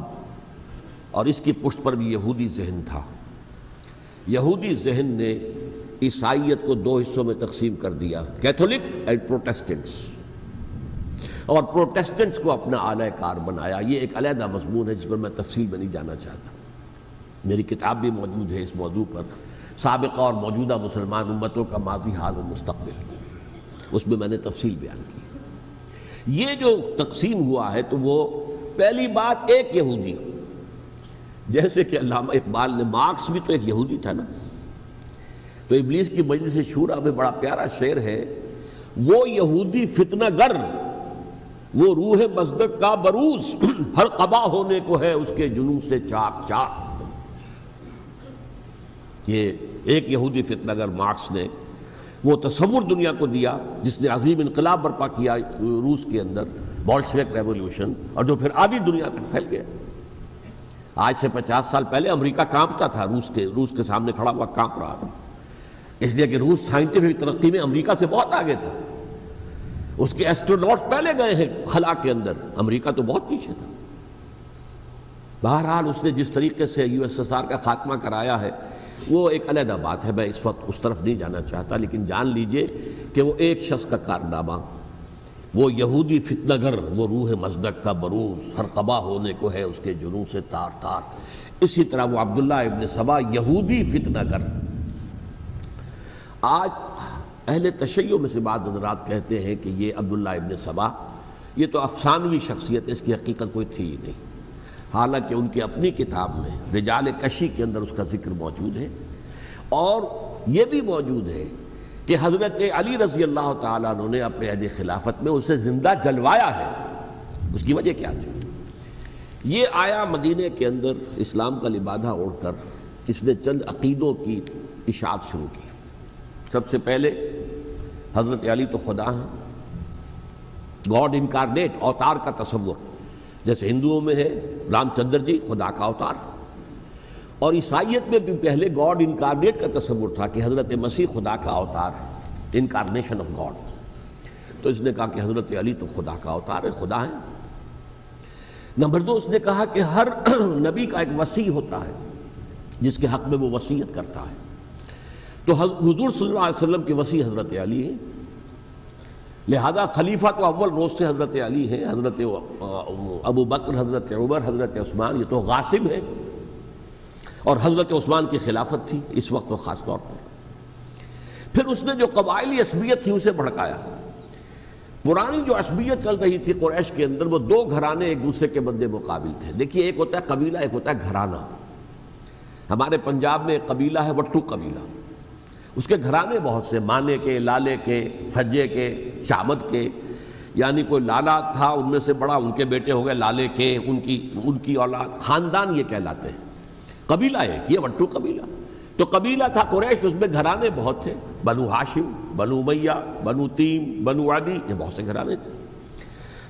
اور اس کی پشت پر بھی یہودی ذہن تھا۔ یہودی ذہن نے عیسائیت کو 2 حصوں میں تقسیم کر دیا، کیتھولک اینڈ پروٹیسٹنٹس، اور پروٹیسٹنٹس کو اپنا اعلی کار بنایا۔ یہ ایک علیحدہ مضمون ہے جس پر میں تفصیل میں نہیں جانا چاہتا، میری کتاب بھی موجود ہے اس موضوع پر، سابقہ اور موجودہ مسلمان امتوں کا ماضی، حال و مستقبل، اس میں نے تفصیل بیان کی۔ یہ جو تقسیم ہوا ہے تو وہ پہلی بات ایک یہودی، جیسے کہ علامہ اقبال نے، مارکس بھی تو ایک یہودی تھا نا، تو ابلیس کی مجلس شورا میں بڑا پیارا شعر ہے، وہ یہودی فتنہ گر، وہ روح مصدق کا بروز، ہر قبا ہونے کو ہے اس کے جنوں سے چاک چاک۔ یہ ایک یہودی فتنہ گر مارکس نے وہ تصور دنیا کو دیا جس نے عظیم انقلاب برپا کیا روس کے اندر، بولشوک ریولوشن، اور جو پھر آدھی دنیا تک پھیل گیا۔ آج سے 50 سال پہلے امریکہ کانپتا تھا، روس کے سامنے کھڑا ہوا کانپ رہا تھا، اس لیے کہ روس سائنٹیفک ترقی میں امریکہ سے بہت آگے تھا، اس کے ایسٹروناٹس پہلے گئے ہیں خلا کے اندر، امریکہ تو بہت پیچھے تھا۔ بہرحال اس نے جس طریقے سے USSR کا خاتمہ کرایا ہے وہ ایک علیحدہ بات ہے، میں اس وقت اس طرف نہیں جانا چاہتا، لیکن جان لیجئے کہ وہ ایک شخص کا کارنامہ، وہ یہودی فتنہ گر، وہ روح مصدق کا بروز، ہر قبا ہونے کو ہے اس کے جنوں سے تار تار۔ اسی طرح وہ عبداللہ ابن سبا یہودی فتنہ گر۔ آج اہل تشیع میں سے بعض حضرات کہتے ہیں کہ یہ عبداللہ ابن سبا یہ تو افسانوی شخصیت ہے، اس کی حقیقت کوئی تھی ہی نہیں، حالانکہ ان کی اپنی کتاب میں رجال کشی کے اندر اس کا ذکر موجود ہے، اور یہ بھی موجود ہے کہ حضرت علی رضی اللہ تعالیٰ عنہ نے اپنے عہد خلافت میں اسے زندہ جلوایا ہے۔ اس کی وجہ کیا تھی؟ یہ آیا مدینے کے اندر اسلام کا لبادہ اوڑھ کر، اس نے چند عقیدوں کی اشاعت شروع کی۔ سب سے پہلے حضرت علی تو خدا ہیں، گاڈ انکارنیٹ، اوتار کا تصور، جیسے ہندوؤں میں ہے رام چندر جی خدا کا اوتار، اور عیسائیت میں بھی پہلے گاڈ انکارنیٹ کا تصور تھا کہ حضرت مسیح خدا کا اوتار ہے، انکارنیشن آف گاڈ۔ تو اس نے کہا کہ حضرت علی تو خدا کا اوتار ہے، خدا ہے۔ نمبر 2، اس نے کہا کہ ہر نبی کا ایک وصی ہوتا ہے جس کے حق میں وہ وصیت کرتا ہے، تو حضور صلی اللہ علیہ وسلم کے وصی حضرت علی ہیں، لہذا خلیفہ تو اول روز سے حضرت علی ہیں، حضرت ابو بکر، حضرت عمر، حضرت عثمان، یہ تو غاصب ہیں، اور حضرت عثمان کی خلافت تھی اس وقت تو خاص طور پر۔ پھر اس نے جو قبائلی عصبیت تھی اسے بھڑکایا۔ پرانی جو عصبیت چل رہی تھی قریش کے اندر، وہ 2 گھرانے ایک دوسرے کے مد مقابل تھے۔ دیکھیے، ایک ہوتا ہے قبیلہ، ایک ہوتا ہے گھرانہ۔ ہمارے پنجاب میں ایک قبیلہ ہے وٹو قبیلہ، اس کے گھرانے بہت سے، مانے کے، لالے کے، فجے کے، شامد کے، یعنی کوئی لالا تھا ان میں سے بڑا، ان کے بیٹے ہو گئے لالے کے، ان کی اولاد، خاندان یہ کہلاتے ہیں۔ قبیلہ ایک، یہ وٹو قبیلہ۔ تو قبیلہ تھا قریش، اس میں گھرانے بہت تھے، بنو ہاشم، بنو امیہ، بنو تیم، بنو عدی، یہ بہت سے گھرانے تھے۔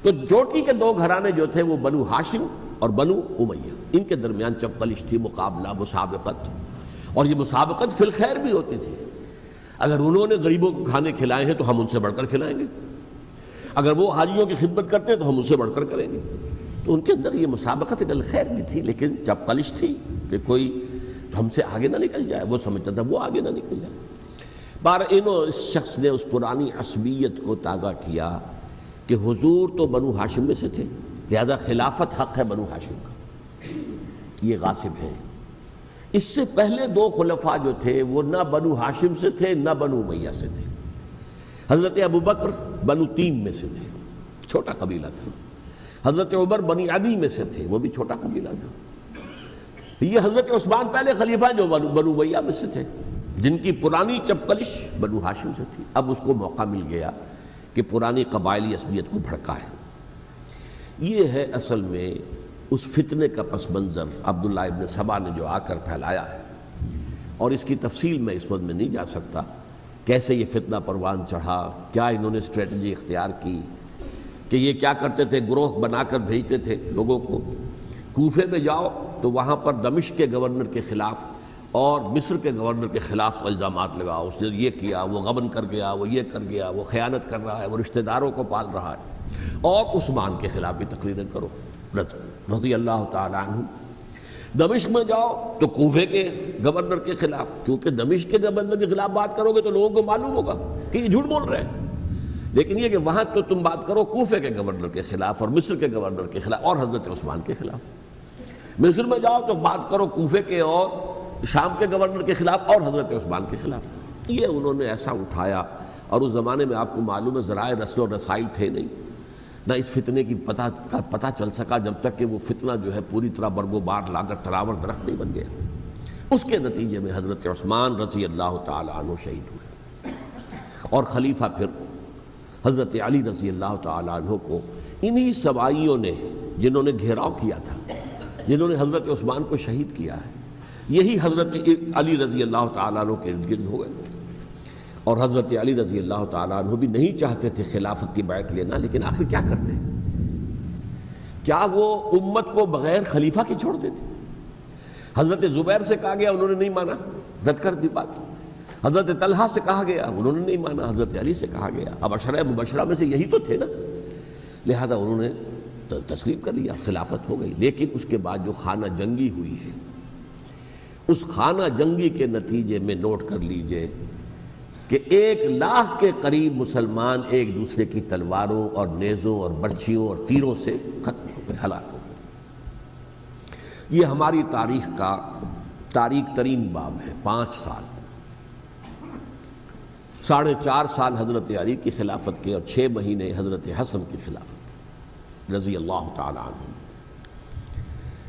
تو چوٹی کے 2 گھرانے جو تھے وہ بنو ہاشم اور بنو امیہ، ان کے درمیان چپقلش تھی، مقابلہ، مسابقت، اور یہ مسابقت فی الخیر بھی ہوتی تھی۔ اگر انہوں نے غریبوں کو کھانے کھلائے ہیں تو ہم ان سے بڑھ کر کھلائیں گے، اگر وہ حاجیوں کی خدمت کرتے ہیں تو ہم ان سے بڑھ کر کریں گے۔ تو ان کے اندر یہ مسابقت الخیر بھی تھی، لیکن چپقلش تھی کہ کوئی ہم سے آگے نہ نکل جائے، وہ سمجھتا تھا وہ آگے نہ نکل جائے۔ اس شخص نے اس پرانی عصبیت کو تازہ کیا کہ حضور تو بنو ہاشم میں سے تھے، لہذا خلافت حق ہے بنو ہاشم کا، یہ غاصب ہے۔ اس سے پہلے 2 خلفاء جو تھے وہ نہ بنو ہاشم سے تھے نہ بنو امیہ سے تھے۔ حضرت ابو بکر بنو تیم میں سے تھے، چھوٹا قبیلہ تھا۔ حضرت عمر بنی عدی میں سے تھے، وہ بھی چھوٹا قبیلہ تھا۔ یہ حضرت عثمان پہلے خلیفہ جو بنو امیہ میں سے تھے، جن کی پرانی چپقلش بنو ہاشم سے تھی۔ اب اس کو موقع مل گیا کہ پرانی قبائلی عصبیت کو بھڑکائے۔ یہ ہے اصل میں اس فتنے کا پس منظر عبداللہ ابن سبا نے جو آ کر پھیلایا ہے، اور اس کی تفصیل میں اس وقت میں نہیں جا سکتا، کیسے یہ فتنہ پروان چڑھا، کیا انہوں نے اسٹریٹجی اختیار کی، کہ یہ کیا کرتے تھے، گروہ بنا کر بھیجتے تھے لوگوں کو، کوفے میں جاؤ تو وہاں پر دمشق کے گورنر کے خلاف اور مصر کے گورنر کے خلاف الزامات لگاؤ، اس نے یہ کیا، وہ غبن کر گیا، وہ یہ کر گیا، وہ خیانت کر رہا ہے، وہ رشتہ داروں کو پال رہا ہے، اور عثمان کے خلاف بھی تقریریں کرو رضی اللہ تعالیٰ عنہ۔ دمشق میں جاؤ تو کوفے کے گورنر کے خلاف، کیونکہ دمشق کے گورنر کے خلاف بات کرو گے تو لوگوں کو معلوم ہوگا کہ یہ جھوٹ بول رہے ہیں، لیکن یہ کہ وہاں تو تم بات کرو کوفے کے گورنر کے خلاف اور مصر کے گورنر کے خلاف اور حضرت عثمان کے خلاف۔ مصر میں جاؤ تو بات کرو کوفے کے اور شام کے گورنر کے خلاف اور حضرت عثمان کے خلاف۔ یہ انہوں نے ایسا اٹھایا، اور اس زمانے میں آپ کو معلوم ہے ذرائع رسل و رسائل تھے نہیں، نہ اس فتنے کی پتہ چل سکا جب تک کہ وہ فتنہ جو ہے پوری طرح برگ و بار لا کر تراور درخت نہیں بن گیا۔ اس کے نتیجے میں حضرت عثمان رضی اللہ تعالیٰ عنہ شہید ہوئے، اور خلیفہ پھر حضرت علی رضی اللہ تعالیٰ عنہ کو انہی سوائیوں نے، جنہوں نے گھیراؤ کیا تھا، جنہوں نے حضرت عثمان کو شہید کیا ہے، یہی حضرت علی رضی اللہ تعالیٰ عنہ کے ارد گرد ہو گئے۔ اور حضرت علی رضی اللہ تعالیٰ عنہ بھی نہیں چاہتے تھے خلافت کی بیعت لینا، لیکن آخر کیا کرتے؟ کیا وہ امت کو بغیر خلیفہ کے چھوڑ دیتے؟ حضرت زبیر سے کہا گیا، انہوں نے نہیں مانا، رد کر دی بات۔ حضرت طلحہ سے کہا گیا، انہوں نے نہیں مانا۔ حضرت علی سے کہا گیا، اب عشرہ مبشرہ میں سے یہی تو تھے نا، لہذا انہوں نے تسلیم کر لیا، خلافت ہو گئی۔ لیکن اس کے بعد جو خانہ جنگی ہوئی ہے، اس خانہ جنگی کے نتیجے میں نوٹ کر لیجئے کہ 1,00,000 کے قریب مسلمان ایک دوسرے کی تلواروں اور نیزوں اور برچھیوں اور تیروں سے ختم ہو گئے، ہلاک ہو گئے۔ یہ ہماری تاریخ کا تاریک ترین باب ہے۔ 5 سال، 4.5 سال حضرت علی کی خلافت کے، اور 6 مہینے حضرت حسن کی خلافت کے رضی اللہ تعالیٰ عنہ۔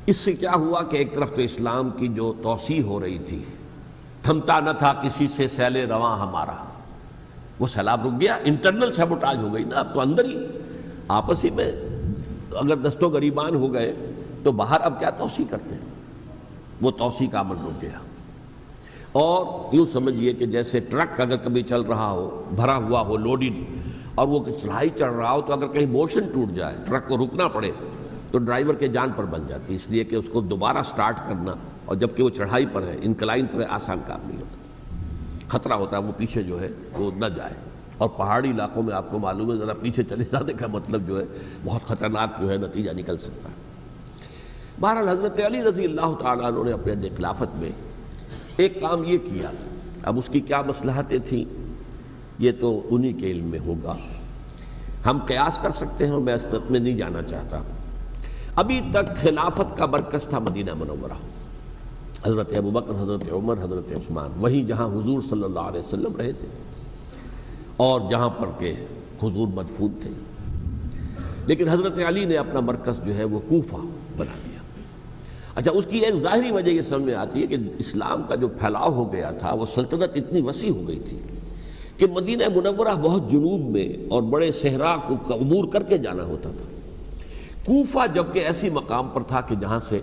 اس سے کیا ہوا کہ ایک طرف تو اسلام کی جو توسیع ہو رہی تھی، تھمتا نہ تھا کسی سے سیل رواں ہمارا، وہ سیلاب رک گیا، انٹرنل سیبوٹاج ہو گئی نا، اب تو اندر ہی آپس ہی میں اگر دست و گریبان ہو گئے تو باہر اب کیا توسیع کرتے ہیں، وہ توسیع کا عمل رک گیا۔ اور یوں سمجھیے کہ جیسے ٹرک اگر کبھی چل رہا ہو، بھرا ہوا ہو، لوڈڈ، اور وہ چڑھائی چڑھ رہا ہو، تو اگر کہیں موشن ٹوٹ جائے، ٹرک کو رکنا پڑے، تو ڈرائیور کے جان پر بن جاتی، اس لیے کہ اس کو دوبارہ سٹارٹ کرنا، اور جبکہ وہ چڑھائی پر ہے، انکلائن پر ہے، آسان کام نہیں ہوتا، خطرہ ہوتا ہے وہ پیچھے جو ہے وہ نہ جائے۔ اور پہاڑی علاقوں میں آپ کو معلوم ہے ذرا پیچھے چلے جانے کا مطلب جو ہے بہت خطرناک جو ہے نتیجہ نکل سکتا ہے۔ بہرحال حضرت علی رضی اللہ تعالیٰ عنہ نے اپنے خلافت میں ایک کام یہ کیا، اب اس کی کیا مصلحتیں تھیں یہ تو انہی کے علم میں ہوگا، ہم قیاس کر سکتے ہیں، میں اس میں نہیں جانا چاہتا۔ ابھی تک خلافت کا مرکز تھا مدینہ منورہ، حضرت ابوبکر، حضرت عمر، حضرت عثمان، وہیں جہاں حضور صلی اللہ علیہ وسلم رہے تھے اور جہاں پر کہ حضور مدفون تھے۔ لیکن حضرت علی نے اپنا مرکز جو ہے وہ کوفہ بنا دیا۔ اچھا، اس کی ایک ظاہری وجہ یہ سمجھ میں آتی ہے کہ اسلام کا جو پھیلاؤ ہو گیا تھا، وہ سلطنت اتنی وسیع ہو گئی تھی کہ مدینہ منورہ بہت جنوب میں اور بڑے صحرا کو عبور کر کے جانا ہوتا تھا۔ کوفہ جبکہ ایسی مقام پر تھا کہ جہاں سے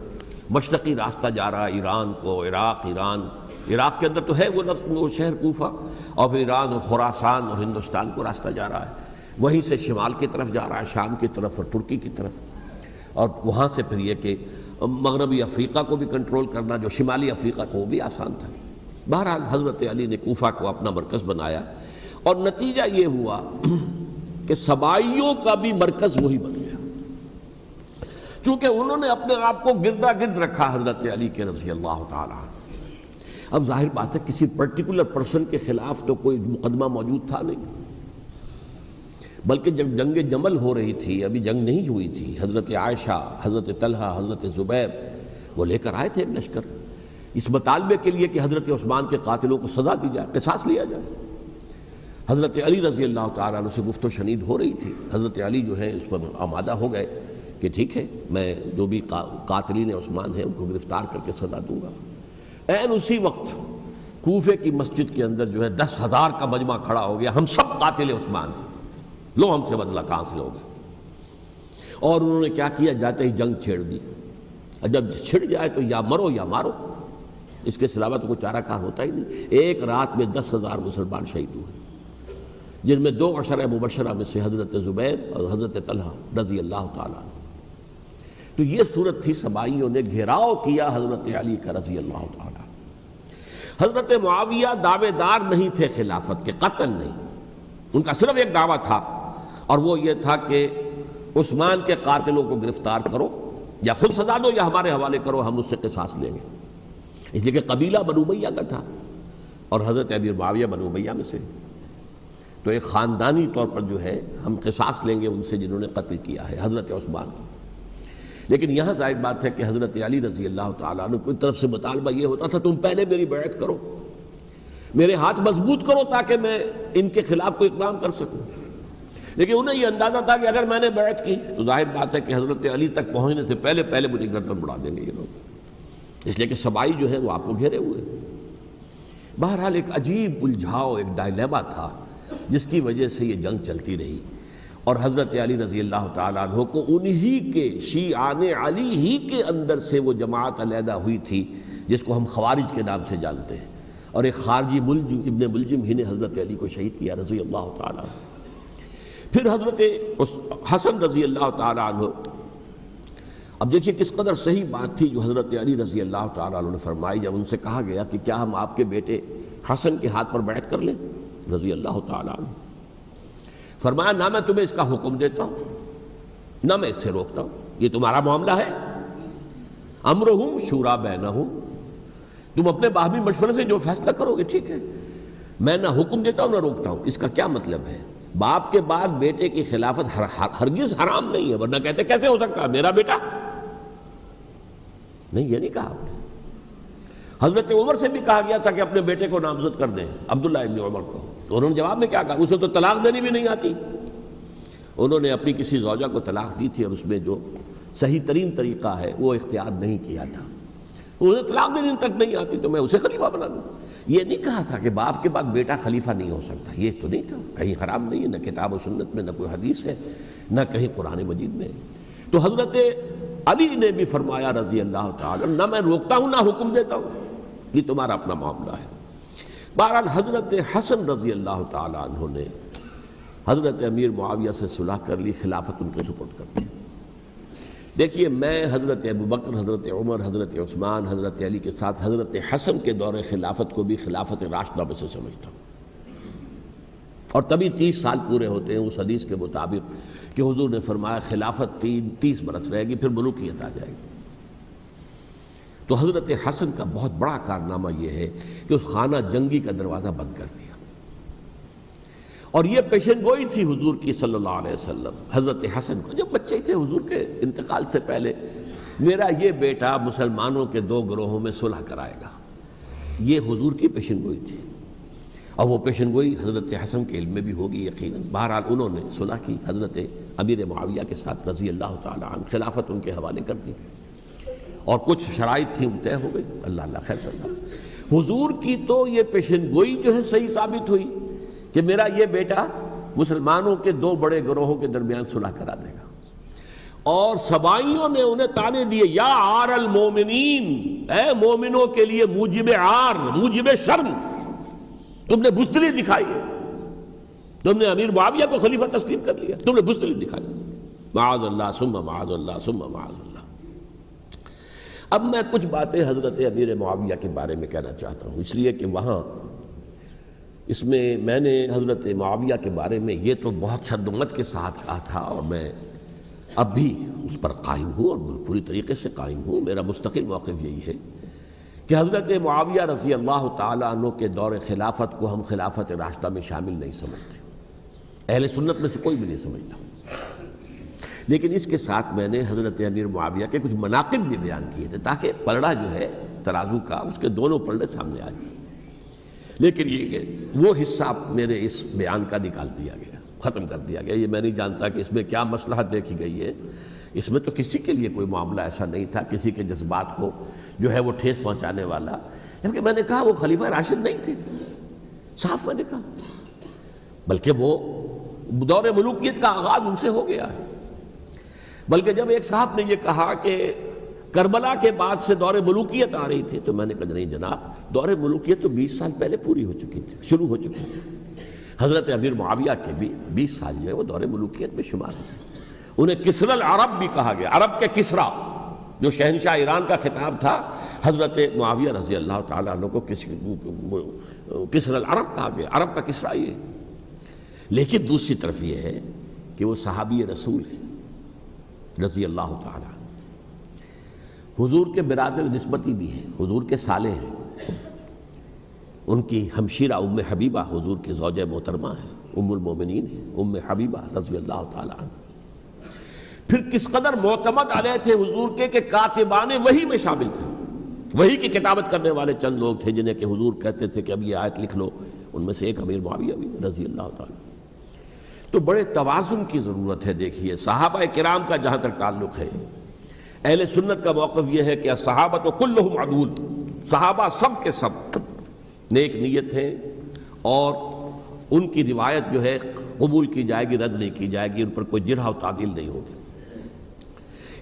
مشرقی راستہ جا رہا ہے ایران کو، عراق کے اندر تو ہے وہ شہر کوفہ، اور پھر ایران اور خراسان اور ہندوستان کو راستہ جا رہا ہے، وہیں سے شمال کی طرف جا رہا ہے، شام کی طرف اور ترکی کی طرف، اور وہاں سے پھر یہ کہ مغربی افریقہ کو بھی کنٹرول کرنا، جو شمالی افریقہ کو بھی آسان تھا۔ بہرحال حضرت علی نے کوفہ کو اپنا مرکز بنایا، اور نتیجہ یہ ہوا کہ سبائیوں کا بھی مرکز وہی بن گیا، چونکہ انہوں نے اپنے آپ کو گردا گرد رکھا حضرت علی کے رضی اللہ تعالیٰ عنہ۔ اب ظاہر بات ہے کسی پرٹیکولر پرسن کے خلاف تو کوئی مقدمہ موجود تھا نہیں، بلکہ جب جنگ جمل ہو رہی تھی، ابھی جنگ نہیں ہوئی تھی، حضرت عائشہ، حضرت طلحہ، حضرت زبیر وہ لے کر آئے تھے ایک لشکر اس مطالبے کے لیے کہ حضرت عثمان کے قاتلوں کو سزا دی جائے، قصاص لیا جائے۔ حضرت علی رضی اللہ تعالیٰ عنہ سے گفت و شنید ہو رہی تھی، حضرت علی جو ہے اس پر آمادہ ہو گئے کہ ٹھیک ہے، میں جو بھی قاتلین عثمان ہیں ان کو گرفتار کر کے سزا دوں گا۔ عین اسی وقت کوفے کی مسجد کے اندر جو ہے 10,000 کا مجمع کھڑا ہو گیا، ہم سب قاتل عثمان ہیں، لو ہم سے بدلہ کہاں سے لوگے. اور انہوں نے کیا کیا؟ جاتے ہی جنگ چھیڑ دی. اور جب چھڑ جائے تو یا مرو یا مارو، اس کے سلاوہ تو کوئی چارہ کار ہوتا ہی نہیں. ایک رات میں 10,000 مسلمان شہید ہوئے، جن میں 2 عشرہ مبشرہ میں سے حضرت زبیر اور حضرت طلحہ رضی اللہ تعالیٰ. تو یہ صورت تھی، سبائیوں نے گھیراؤ کیا حضرت علی کا رضی اللہ تعالیٰ. حضرت معاویہ دعوے دار نہیں تھے خلافت کے، قطعاً نہیں. ان کا صرف ایک دعویٰ تھا، اور وہ یہ تھا کہ عثمان کے قاتلوں کو گرفتار کرو، یا خود سزا دو یا ہمارے حوالے کرو، ہم اس سے قصاص لیں گے. اس لیے کہ قبیلہ بنو امیہ کا تھا، اور حضرت امیر معاویہ بنو امیہ میں سے. تو ایک خاندانی طور پر جو ہے ہم قصاص لیں گے ان سے جنہوں نے قتل کیا ہے حضرت عثمان کو. لیکن یہاں ظاہر بات ہے کہ حضرت علی رضی اللہ تعالیٰ عنہ کی طرف سے مطالبہ یہ ہوتا تھا تم پہلے میری بیعت کرو، میرے ہاتھ مضبوط کرو تاکہ میں ان کے خلاف کوئی اقدام کر سکوں. لیکن انہیں یہ اندازہ تھا کہ اگر میں نے بیعت کی تو ظاہر بات ہے کہ حضرت علی تک پہنچنے سے پہلے مجھے گردن اڑا دیں گے یہ لوگ، اس لیے کہ سبائی جو ہے وہ آپ کو گھیرے ہوئے. بہرحال ایک عجیب الجھاؤ، ایک ڈائلیما تھا جس کی وجہ سے یہ جنگ چلتی رہی. اور حضرت علی رضی اللہ تعالیٰ عنہ کو انہی کے شیعان علی ہی کے اندر سے وہ جماعت علیحدہ ہوئی تھی جس کو ہم خوارج کے نام سے جانتے ہیں، اور ایک خارجی ملجم ابن ملجم ہی نے حضرت علی کو شہید کیا رضی اللہ تعالیٰ عنہ. پھر حضرت حسن رضی اللہ تعالیٰ عنہ، اب دیکھیے کس قدر صحیح بات تھی جو حضرت علی رضی اللہ تعالیٰ عنہ نے فرمائی جب ان سے کہا گیا کہ کیا ہم آپ کے بیٹے حسن کے ہاتھ پر بیعت کر لیں رضی اللہ تعالیٰ عنہ. فرمایا نہ میں تمہیں اس کا حکم دیتا ہوں نہ میں اس سے روکتا ہوں، یہ تمہارا معاملہ ہے. امرہم شورا بینہم، تم اپنے باہمی مشورے سے جو فیصلہ کرو گے ٹھیک ہے، میں نہ حکم دیتا ہوں نہ روکتا ہوں. اس کا کیا مطلب ہے؟ باپ کے بعد بیٹے کی خلافت ہرگز حرام نہیں ہے، ورنہ کہتے کیسے ہو سکتا ہے میرا بیٹا؟ نہیں، یہ نہیں کہا آپ نے. حضرت عمر سے بھی کہا گیا تھا کہ اپنے بیٹے کو نامزد کر دیں، عبداللہ ابن عمر کو، تو انہوں نے جواب میں کیا کہا؟ اسے تو طلاق دینی بھی نہیں آتی. انہوں نے اپنی کسی زوجہ کو طلاق دی تھی اور اس میں جو صحیح ترین طریقہ ہے وہ اختیار نہیں کیا تھا. انہیں طلاق دینے تک نہیں آتی تو میں اسے خلیفہ بنا دوں. یہ نہیں کہا تھا کہ باپ کے بعد بیٹا خلیفہ نہیں ہو سکتا، یہ تو نہیں تھا. کہیں حرام نہیں ہے، نہ کتاب و سنت میں، نہ کوئی حدیث ہے، نہ کہیں قرآن مجید میں. تو حضرت علی نے بھی فرمایا رضی اللہ تعالیٰ نہ میں روکتا ہوں نہ حکم دیتا ہوں، یہ تمہارا اپنا معاملہ ہے. بہرحال حضرت حسن رضی اللہ تعالیٰ عنہ نے حضرت امیر معاویہ سے صلح کر لی، خلافت ان کے سپرد کر دی. دیکھیے میں حضرت ابوبکر، حضرت عمر، حضرت عثمان، حضرت علی کے ساتھ حضرت حسن کے دور خلافت کو بھی خلافت راشدہ میں سے سمجھتا ہوں. اور تبھی 30 سال پورے ہوتے ہیں اس حدیث کے مطابق کہ حضور نے فرمایا خلافت 30 برس رہے گی پھر ملوکیت آ جائے گی. تو حضرت حسن کا بہت بڑا کارنامہ یہ ہے کہ اس خانہ جنگی کا دروازہ بند کر دیا. اور یہ پیشن گوئی تھی حضور کی صلی اللہ علیہ وسلم حضرت حسن کو، جب بچے تھے حضور کے انتقال سے پہلے، میرا یہ بیٹا مسلمانوں کے 2 گروہوں میں صلح کرائے گا. یہ حضور کی پیشن گوئی تھی، اور وہ پیشن گوئی حضرت حسن کے علم میں بھی ہوگی یقیناً. بہرحال انہوں نے صلح کی حضرت امیر معاویہ کے ساتھ رضی اللہ تعالیٰ عنہ، خلافت ان کے حوالے کر دی، اور کچھ شرائط تھیں طے ہو گئی. اللہ خیر صلی اللہ. حضور کی تو یہ پیشن گوئی جو ہے صحیح ثابت ہوئی کہ میرا یہ بیٹا مسلمانوں کے 2 بڑے گروہوں کے درمیان صلح کرا دے گا. اور سبائیوں نے انہیں تانے دیے، یا عار المومنین، اے مومنوں کے لیے موجب عار، موجب شرم، تم نے بزدلی دکھائی ہے، تم نے امیر معاویہ کو خلیفہ تسلیم کر لیا، تم نے بزدلی دکھائی. معاذ اللہ ثم معاذ اللہ ثم معاذ اللہ. اب میں کچھ باتیں حضرت امیر معاویہ کے بارے میں کہنا چاہتا ہوں، اس لیے کہ وہاں اس میں نے حضرت معاویہ کے بارے میں یہ تو بہت شدت کے ساتھ کہا تھا، اور میں اب بھی اس پر قائم ہوں اور پوری طریقے سے قائم ہوں. میرا مستقل موقف یہی ہے کہ حضرت معاویہ رضی اللہ تعالیٰ عنہ کے دور خلافت کو ہم خلافت راشدہ میں شامل نہیں سمجھتے، اہل سنت میں سے کوئی بھی نہیں سمجھتا. لیکن اس کے ساتھ میں نے حضرت امیر معاویہ کے کچھ مناقب بھی بیان کیے تھے تاکہ پلڑا جو ہے ترازو کا اس کے دونوں پلڑے سامنے آ جائیں. لیکن یہ کہ وہ حصہ میرے اس بیان کا نکال دیا گیا، ختم کر دیا گیا. یہ میں نہیں جانتا کہ اس میں کیا مصلحت دیکھی گئی ہے. اس میں تو کسی کے لیے کوئی معاملہ ایسا نہیں تھا کسی کے جذبات کو جو ہے وہ ٹھیس پہنچانے والا. کیونکہ میں نے کہا وہ خلیفہ راشد نہیں تھے، صاف میں نے کہا، بلکہ وہ دور ملوکیت کا آغاز ان سے ہو گیا ہے۔ بلکہ جب ایک صاحب نے یہ کہا کہ کربلا کے بعد سے دور ملوکیت آ رہی تھی، تو میں نے کہا نہیں جناب، دور ملوکیت تو 20 سال پہلے پوری ہو چکی تھی، شروع ہو چکی تھی۔ حضرت امیر معاویہ کے بھی 20 سال جو ہے وہ دور ملوکیت میں شمار ہوتے ہیں۔ انہیں کسری العرب بھی کہا گیا، عرب کے کسریٰ، جو شہنشاہ ایران کا خطاب تھا، حضرت معاویہ رضی اللہ تعالیٰ عنہ کو کسری العرب کہا گیا، عرب کا کسریٰ یہ۔ لیکن دوسری طرف یہ ہے کہ وہ صحابی رسول ہیں رضی اللہ تعالیٰ، حضور کے برادر نسبتی بھی ہیں، حضور کے سالے ہیں، ان کی ہمشیرہ ام حبیبہ حضور کی زوجہ محترمہ ہیں، ام المومنین ہیں، ام حبیبہ رضی اللہ تعالیٰ عنہ۔ پھر کس قدر معتمد علیہ تھے حضور کے کہ کاتبان وحی میں شامل تھے، وحی کی کتابت کرنے والے چند لوگ تھے جنہیں کہ حضور کہتے تھے کہ اب یہ آیت لکھ لو، ان میں سے ایک امیر معاویہ بھی رضی اللہ تعالیٰ۔ تو بڑے توازن کی ضرورت ہے۔ دیکھیے صحابہ کرام کا جہاں تک تعلق ہے، اہل سنت کا موقف یہ ہے کہ الصحابۃ کلہم عدول، صحابہ سب کے سب نیک نیت ہیں، اور ان کی روایت جو ہے قبول کی جائے گی، رد نہیں کی جائے گی، ان پر کوئی جرح و تعدیل نہیں ہوگی،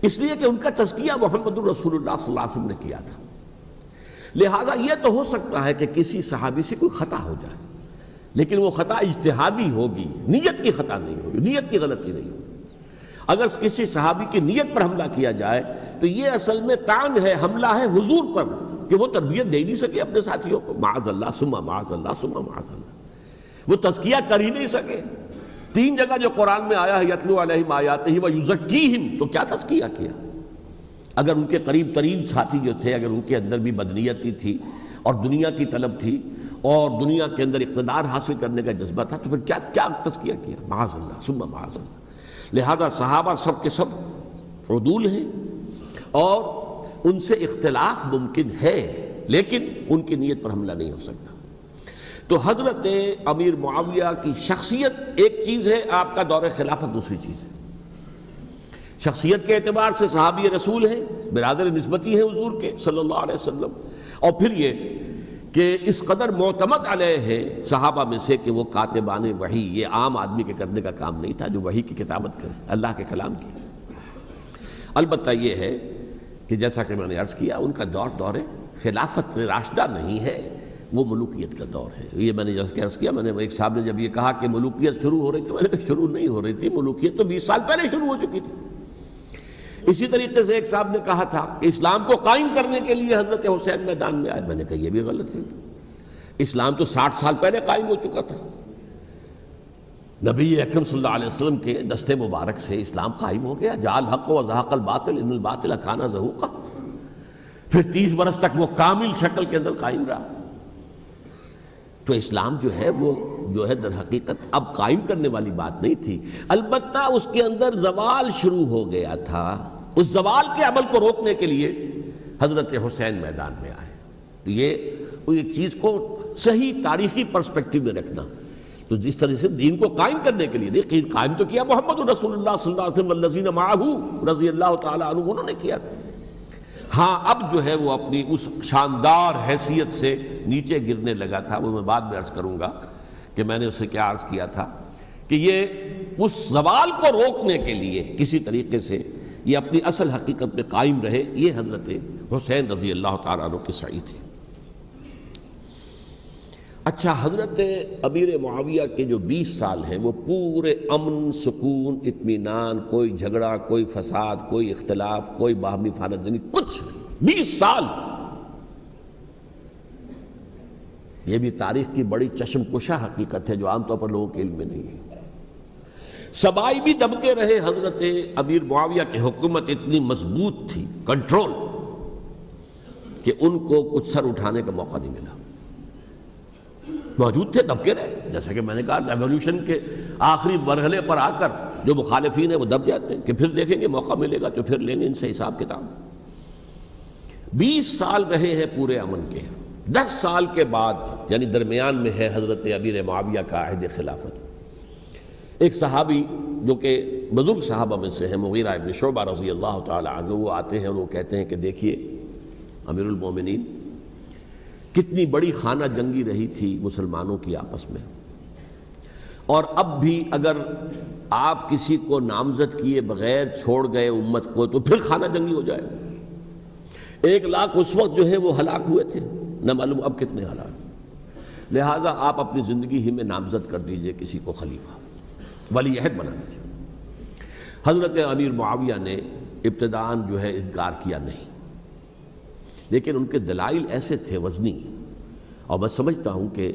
اس لیے کہ ان کا تزکیہ محمد الرسول اللہ صلی اللہ علیہ وسلم نے کیا تھا۔ لہٰذا یہ تو ہو سکتا ہے کہ کسی صحابی سے کوئی خطا ہو جائے، لیکن وہ خطا اجتہادی ہوگی، نیت کی خطا نہیں ہوگی، نیت کی غلطی نہیں ہوگی۔ اگر کسی صحابی کی نیت پر حملہ کیا جائے تو یہ اصل میں طعن ہے، حملہ ہے حضور پر کہ وہ تربیت دے نہیں سکے اپنے ساتھیوں کو، معاذ اللہ ثم معاذ اللہ ثم معاذ اللہ، وہ تزکیہ کر ہی نہیں سکے۔ 3 جگہ جو قرآن میں آیا ہے یتلو علیہم آیاتہ ویزکیہم، تو کیا تزکیہ کیا؟ اگر ان کے قریب ترین ساتھی جو تھے، اگر ان کے اندر بھی بدنیتی تھی اور دنیا کی طلب تھی اور دنیا کے اندر اقتدار حاصل کرنے کا جذبہ تھا، تو پھر کیا تزکیہ کیا؟ معاذ اللہ ثم معاذ اللہ۔ لہذا صحابہ سب کے سب عدول ہیں، اور ان سے اختلاف ممکن ہے، لیکن ان کی نیت پر حملہ نہیں ہو سکتا۔ تو حضرت امیر معاویہ کی شخصیت ایک چیز ہے، آپ کا دور خلافت دوسری چیز ہے۔ شخصیت کے اعتبار سے صحابی رسول ہیں، برادر نسبتی ہیں حضور کے صلی اللہ علیہ وسلم، اور پھر یہ کہ اس قدر معتمد علیہ ہے صحابہ میں سے کہ وہ کاتبان وحی، یہ عام آدمی کے کرنے کا کام نہیں تھا جو وحی کی کتابت کرے، اللہ کے کلام کی۔ البتہ یہ ہے کہ جیسا کہ میں نے عرض کیا، ان کا دور خلافت راشدہ نہیں ہے، وہ ملوکیت کا دور ہے۔ یہ میں نے جیسا عرض کیا، میں نے ایک صاحب نے جب یہ کہا کہ ملوکیت شروع ہو رہی تھی، میں نے کہا شروع نہیں ہو رہی تھی، ملوکیت تو 20 سال پہلے شروع ہو چکی تھی۔ اسی طریقے سے ایک صاحب نے کہا تھا کہ اسلام کو قائم کرنے کے لیے حضرت حسین میدان میں آئے، میں نے کہا یہ بھی غلط ہے، اسلام تو 60 سال پہلے قائم ہو چکا تھا، نبی اکرم صلی اللہ علیہ وسلم کے دست مبارک سے اسلام قائم ہو گیا، جاء الحق وزهق الباطل ان الباطل کان زہوقا، پھر 30 برس تک وہ کامل شکل کے اندر قائم رہا۔ تو اسلام جو ہے وہ جو ہے در حقیقت اب قائم کرنے والی بات نہیں تھی، البتہ اس کے اندر زوال شروع ہو گیا تھا، اس زوال کے عمل کو روکنے کے لیے حضرت حسین میدان میں آئے۔ تو یہ ایک چیز کو صحیح تاریخی پرسپیکٹو میں رکھنا، تو جس طرح سے دین کو قائم کرنے کے لیے دیکھیے قائم تو کیا محمد رسول اللہ صلی اللہ علیہ وسلم والذین معہ رضی اللہ تعالیٰ عنہ، انہوں نے کیا تھا۔ ہاں اب جو ہے وہ اپنی اس شاندار حیثیت سے نیچے گرنے لگا تھا، وہ میں بعد میں عرض کروں گا کہ میں نے اسے کیا عرض کیا تھا کہ یہ اس زوال کو روکنے کے لیے کسی طریقے سے یہ اپنی اصل حقیقت میں قائم رہے، یہ حضرت حسین رضی اللہ تعالیٰ عنہ کی سعی تھی۔ اچھا، حضرت امیر معاویہ کے جو 20 سال ہیں وہ پورے امن، سکون، اطمینان، کوئی جھگڑا، کوئی فساد، کوئی اختلاف، کوئی باہمی خاندانی، کچھ نہیں، 20 سال۔ یہ بھی تاریخ کی بڑی چشم کشا حقیقت ہے جو عام طور پر لوگوں کے علم میں نہیں ہے۔ سبائی بھی دبکے رہے، حضرت امیر معاویہ کی حکومت اتنی مضبوط تھی، کنٹرول، کہ ان کو کچھ سر اٹھانے کا موقع نہیں ملا، موجود تھے، دبکے رہے۔ جیسا کہ میں نے کہا ریولوشن کے آخری مرحلے پر آ کر جو مخالفین ہیں وہ دب جاتے ہیں کہ پھر دیکھیں گے، موقع ملے گا تو پھر لیں گے ان سے حساب کتاب۔ 20 سال رہے ہیں پورے امن کے، 10 سال کے بعد یعنی درمیان میں ہے حضرت امیر معاویہ کا عہد خلافت۔ ایک صحابی جو کہ بزرگ صحابہ میں سے ہیں، مغیرہ ابن شعبہ رضی اللہ تعالی عنہ، وہ آتے ہیں اور وہ کہتے ہیں کہ دیکھیے امیر المومنین، کتنی بڑی خانہ جنگی رہی تھی مسلمانوں کی آپس میں، اور اب بھی اگر آپ کسی کو نامزد کیے بغیر چھوڑ گئے امت کو تو پھر خانہ جنگی ہو جائے. 1 لاکھ اس وقت جو ہے وہ ہلاک ہوئے تھے، نہ معلوم اب کتنے ہلاک. لہٰذا آپ اپنی زندگی ہی میں نامزد کر دیجئے کسی کو خلیفہ، ولی عہد بنا دیجئے. حضرت امیر معاویہ نے ابتداً جو ہے انکار کیا نہیں، لیکن ان کے دلائل ایسے تھے وزنی، اور میں سمجھتا ہوں کہ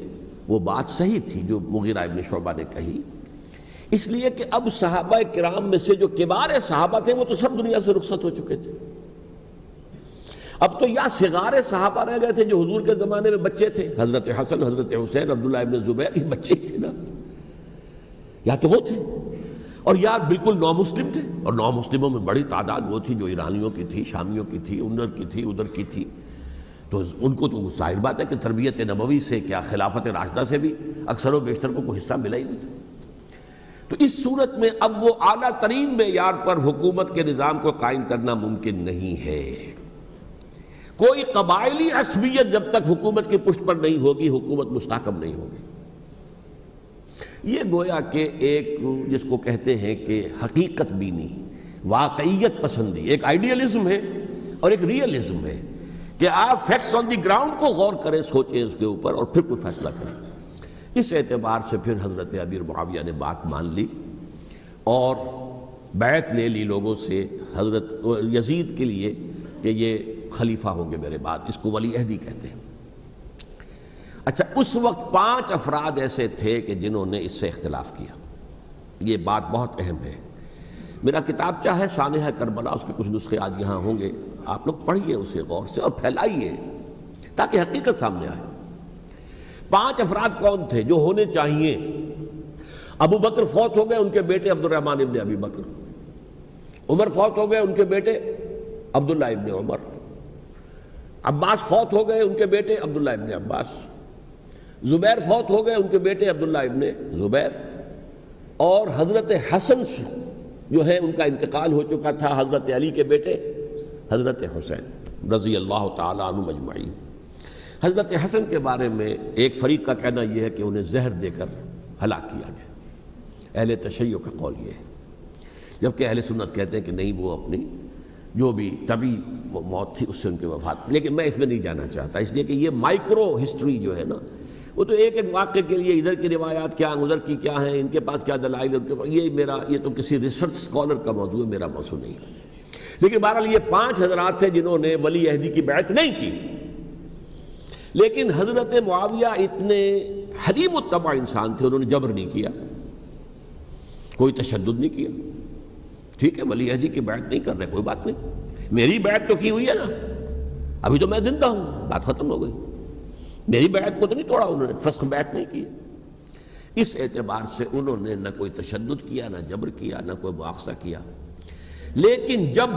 وہ بات صحیح تھی جو مغیرہ ابن شعبہ نے کہی، اس لیے کہ اب صحابہ کرام میں سے جو کبار صحابہ تھے وہ تو سب دنیا سے رخصت ہو چکے تھے. اب تو یا صغار صحابہ رہ گئے تھے جو حضور کے زمانے میں بچے تھے، حضرت حسن، حضرت حسین، عبداللہ ابن زبیر، یہ بچے تھے نا، یا تو وہ تھے، اور یا بالکل نو مسلم تھے. اور نو مسلموں میں بڑی تعداد وہ تھی جو ایرانیوں کی تھی، شامیوں کی تھی، ادھر کی تھی. تو ان کو تو ظاہر بات ہے کہ تربیت نبوی سے کیا خلافت راشدہ سے بھی اکثر و بیشتر کو کوئی حصہ ملا ہی نہیں تھا. تو اس صورت میں اب وہ اعلیٰ ترین معیار پر حکومت کے نظام کو قائم کرنا ممکن نہیں ہے. کوئی قبائلی عصبیت جب تک حکومت کی پشت پر نہیں ہوگی، حکومت مستحکم نہیں ہوگی. یہ گویا کہ ایک جس کو کہتے ہیں کہ حقیقت بینی، واقعیت پسندی، ایک آئیڈیلزم ہے اور ایک ریئلزم ہے کہ آپ فیکٹس آن دی گراؤنڈ کو غور کریں، سوچیں اس کے اوپر اور پھر کوئی فیصلہ کریں. اس اعتبار سے پھر حضرت امیر معاویہ نے بات مان لی اور بیعت لے لی لوگوں سے حضرت یزید کے لیے کہ یہ خلیفہ ہوں گے میرے بعد. اس کو ولی عہدی کہتے ہیں. اچھا، اس وقت 5 افراد ایسے تھے کہ جنہوں نے اس سے اختلاف کیا. یہ بات بہت اہم ہے. میرا کتابچہ ہے سانحہ کربلا، اس کے کچھ نسخے آج یہاں ہوں گے، آپ لوگ پڑھیے اسے غور سے اور پھیلائیے تاکہ حقیقت سامنے آئے. 5 افراد کون تھے جو ہونے چاہیے؟ ابو بکر فوت ہو گئے، ان کے بیٹے عبد الرحمن ابن ابی بکر. عمر فوت ہو گئے، ان کے بیٹے عبداللہ ابن عمر. عباس فوت ہو گئے، ان کے بیٹے عبداللہ ابن عباس. زبیر فوت ہو گئے، ان کے بیٹے عبداللہ ابن زبیر. اور حضرت حسن جو ہے ان کا انتقال ہو چکا تھا، حضرت علی کے بیٹے حضرت حسین رضی اللہ تعالی عنہ اجمعین. حضرت حسن کے بارے میں ایک فریق کا کہنا یہ ہے کہ انہیں زہر دے کر ہلاک کیا گیا. اہل تشیع کا قول یہ ہے، جبکہ اہل سنت کہتے ہیں کہ نہیں، وہ اپنی جو بھی طبی موت تھی اس سے ان کی وفات. لیکن میں اس میں نہیں جانا چاہتا، اس لیے کہ یہ مائکرو ہسٹری جو ہے نا، وہ تو ایک ایک واقعے کے لیے ادھر کی روایات کیا، ادھر کی کیا ہیں، ان کے پاس کیا دلائل، ان کے پاس یہ تو کسی ریسرچ اسکالر کا موضوع ہے، میرا موضوع نہیں ہے. لیکن بہرحال یہ 5 حضرات تھے جنہوں نے ولی عہدی کی بیعت نہیں کی. لیکن حضرت معاویہ اتنے حلیم الطبع انسان تھے، انہوں نے جبر نہیں کیا، کوئی تشدد نہیں کیا. ٹھیک ہے، ولی عہدی کی بیعت نہیں کر رہے، کوئی بات نہیں، میری بیعت تو کی ہوئی ہے نا، ابھی تو میں زندہ ہوں، بات ختم ہو گئی. میری بیعت کو تو نہیں توڑا انہوں نے، فسخ بیعت نہیں کی. اس اعتبار سے انہوں نے نہ کوئی تشدد کیا، نہ جبر کیا، نہ کوئی مواخذہ کیا. لیکن جب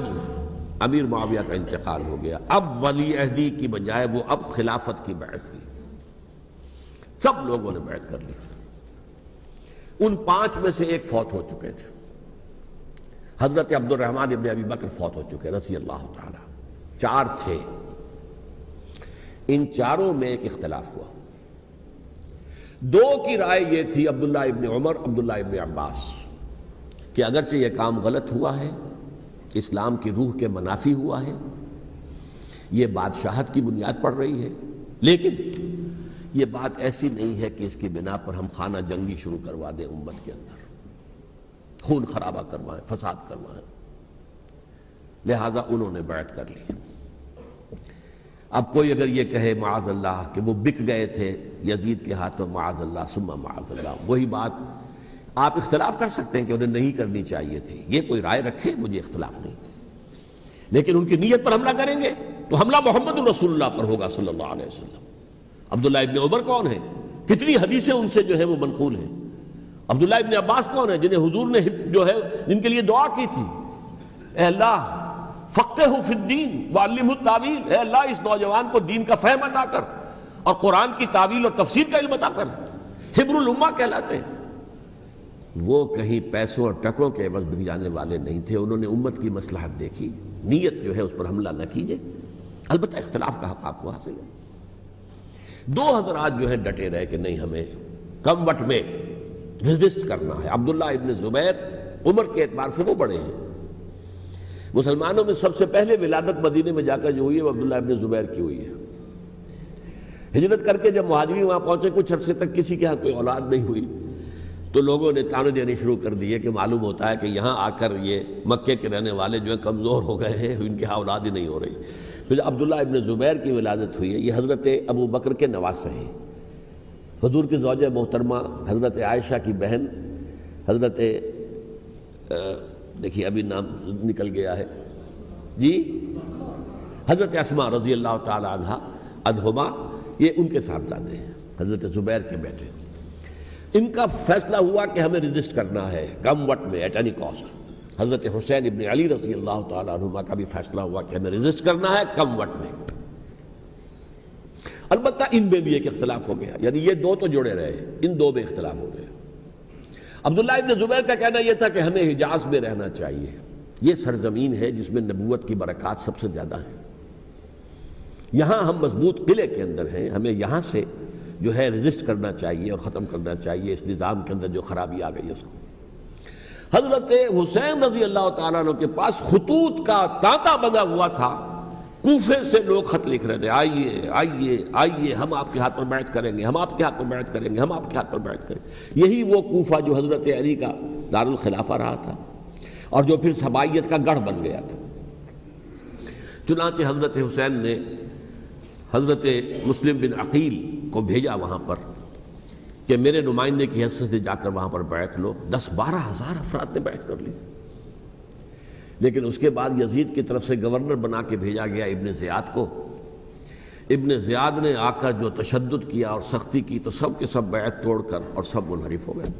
امیر معاویہ کا انتقال ہو گیا، اب ولی عہدی کی بجائے وہ اب خلافت کی بیعت کی. سب لوگوں نے بیعت کر لی. ان 5 میں سے ایک فوت ہو چکے تھے. حضرت عبد الرحمن ابن ابی بکر فوت ہو چکے رضی اللہ تعالی. 4 تھے. ان 4 میں ایک اختلاف ہوا. 2 کی رائے یہ تھی، عبداللہ ابن عمر، عبداللہ ابن عباس، کہ اگرچہ یہ کام غلط ہوا ہے، اسلام کی روح کے منافی ہوا ہے، یہ بادشاہت کی بنیاد پڑ رہی ہے، لیکن یہ بات ایسی نہیں ہے کہ اس کی بنا پر ہم خانہ جنگی شروع کروا دیں، امت کے اندر خون خرابہ کروائیں، فساد کروائیں. لہذا انہوں نے بیعت کر لی. اب کوئی اگر یہ کہے معاذ اللہ کہ وہ بک گئے تھے یزید کے ہاتھ میں، معاذ اللہ ثم معاذ اللہ، وہی بات آپ اختلاف کر سکتے ہیں کہ انہیں نہیں کرنی چاہیے تھی، یہ کوئی رائے رکھے، مجھے اختلاف نہیں. لیکن ان کی نیت پر حملہ کریں گے تو حملہ محمد رسول اللہ پر ہوگا صلی اللہ علیہ وسلم. عبداللہ ابن عمر کون ہیں؟ کتنی حدیثیں ان سے جو ہے وہ منقول ہیں. عبداللہ ابن عباس کون ہیں؟ جنہیں حضور نے جو ہے جن کے لیے دعا کی تھی، اے اللہ فقہہ فی الدین وعلمہ التاویل، اے اللہ اس نوجوان کو دین کا فہم عطا کر اور قرآن کی تعویل اور تفسیر کا علم عطا کر. حبر الامہ کہلاتے ہیں. وہ کہیں پیسوں اور ٹکوں کے عوض بک جانے والے نہیں تھے. انہوں نے امت کی مصلحت دیکھی، نیت جو ہے اس پر حملہ نہ کیجئے. البتہ اختلاف کا حق آپ کو حاصل ہے. 2 حضرات جو ہے ڈٹے رہے کہ نہیں، ہمیں کم وٹ میں رزسٹ کرنا ہے۔ عبداللہ ابن زبیر عمر کے اعتبار سے وہ بڑے ہیں، مسلمانوں میں سب سے پہلے ولادت مدینے میں جا کر جو ہوئی ہے وہ عبداللہ ابن زبیر کی ہوئی ہے۔ ہجرت کر کے جب مہاجرین وہاں پہنچے، کچھ عرصے تک کسی کے ہاں کوئی اولاد نہیں ہوئی، تو لوگوں نے تانے دینے شروع کر دیے کہ معلوم ہوتا ہے کہ یہاں آ کر یہ مکے کے رہنے والے جو ہیں کمزور ہو گئے ہیں، ان کے ہاں اولاد ہی نہیں ہو رہی۔ پھر عبداللہ ابن زبیر کی ولادت ہوئی ہے، یہ حضرت ابو بکر کے نواسے ہیں، حضور کی زوجہ محترمہ حضرت عائشہ کی بہن حضرت دیکھیے ابھی نام نکل گیا ہے جی، حضرت اسماء رضی اللہ تعالی عنہا عنہما، یہ ان کے صاحبزادے ہیں، حضرت زبیر کے بیٹے۔ ان کا فیصلہ ہوا کہ ہمیں رجسٹ کرنا ہے کم وقت میں، ایٹ اینی کاسٹ۔ حضرت حسین ابن علی رضی اللہ تعالی عنہما کا بھی فیصلہ ہوا کہ ہمیں رجسٹ کرنا ہے کم وقت میں۔ البتہ ان میں بھی ایک اختلاف ہو گیا، یعنی یہ دو تو جڑے رہے، ان دو میں اختلاف ہو گیا۔ عبداللہ ابن زبیر کا کہنا یہ تھا کہ ہمیں حجاز میں رہنا چاہیے، یہ سرزمین ہے جس میں نبوت کی برکات سب سے زیادہ ہیں، یہاں ہم مضبوط قلعے کے اندر ہیں، ہمیں یہاں سے جو ہے رجسٹ کرنا چاہیے اور ختم کرنا چاہیے اس نظام کے اندر جو خرابی آ گئی ہے اس کو۔ حضرت حسین رضی اللہ تعالیٰ عنہ کے پاس خطوط کا تانتا بنا ہوا تھا، کوفے سے لوگ خط لکھ رہے تھے، آئیے آئیے آئیے، ہم آپ کے ہاتھ پر بیعت کریں گے، ہم آپ کے ہاتھ پر بیعت کریں گے، ہم آپ کے ہاتھ پر بیعت کریں گے۔ یہی وہ کوفہ جو حضرت علی کا دارالخلافہ رہا تھا اور جو پھر صبائیت کا گڑھ بن گیا تھا۔ چنانچہ حضرت حسین نے حضرت مسلم بن عقیل کو بھیجا وہاں پر کہ میرے نمائندے کی حیثیت سے جا کر وہاں پر بیعت لو۔ 10-12 ہزار افراد نے بیعت کر لی، لیکن اس کے بعد یزید کی طرف سے گورنر بنا کے بھیجا گیا ابن زیاد کو۔ ابن زیاد نے آ کر جو تشدد کیا اور سختی کی تو سب کے سب بیعت توڑ کر اور سب منحرف ہو گئے۔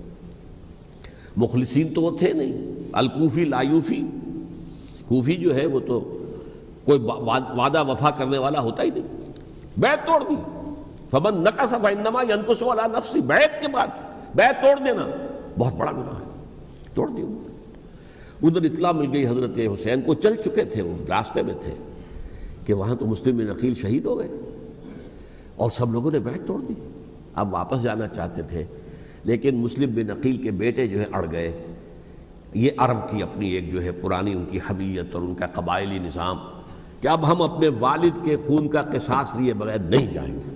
مخلصین تو وہ تھے نہیں، الکوفی لایوفی، کوفی جو ہے وہ تو کوئی وعدہ وفا کرنے والا ہوتا ہی نہیں، بیعت توڑ دی۔ فمن نقص فانما ينقص على نفسه، بیعت کے بعد بیعت توڑ دینا بہت بڑا گناہ ہے، توڑ دی۔ ادھر اطلاع مل گئی حضرت حسین کو، چل چکے تھے وہ، راستے میں تھے کہ وہاں تو مسلم بن عقیل شہید ہو گئے اور سب لوگوں نے بیعت توڑ دی۔ اب واپس جانا چاہتے تھے لیکن مسلم بن عقیل کے بیٹے جو ہے اڑ گئے۔ یہ عرب کی اپنی ایک جو ہے پرانی ان کی حمیت اور ان کا قبائلی نظام کہ اب ہم اپنے والد کے خون کا قصاص لیے بغیر نہیں جائیں گے۔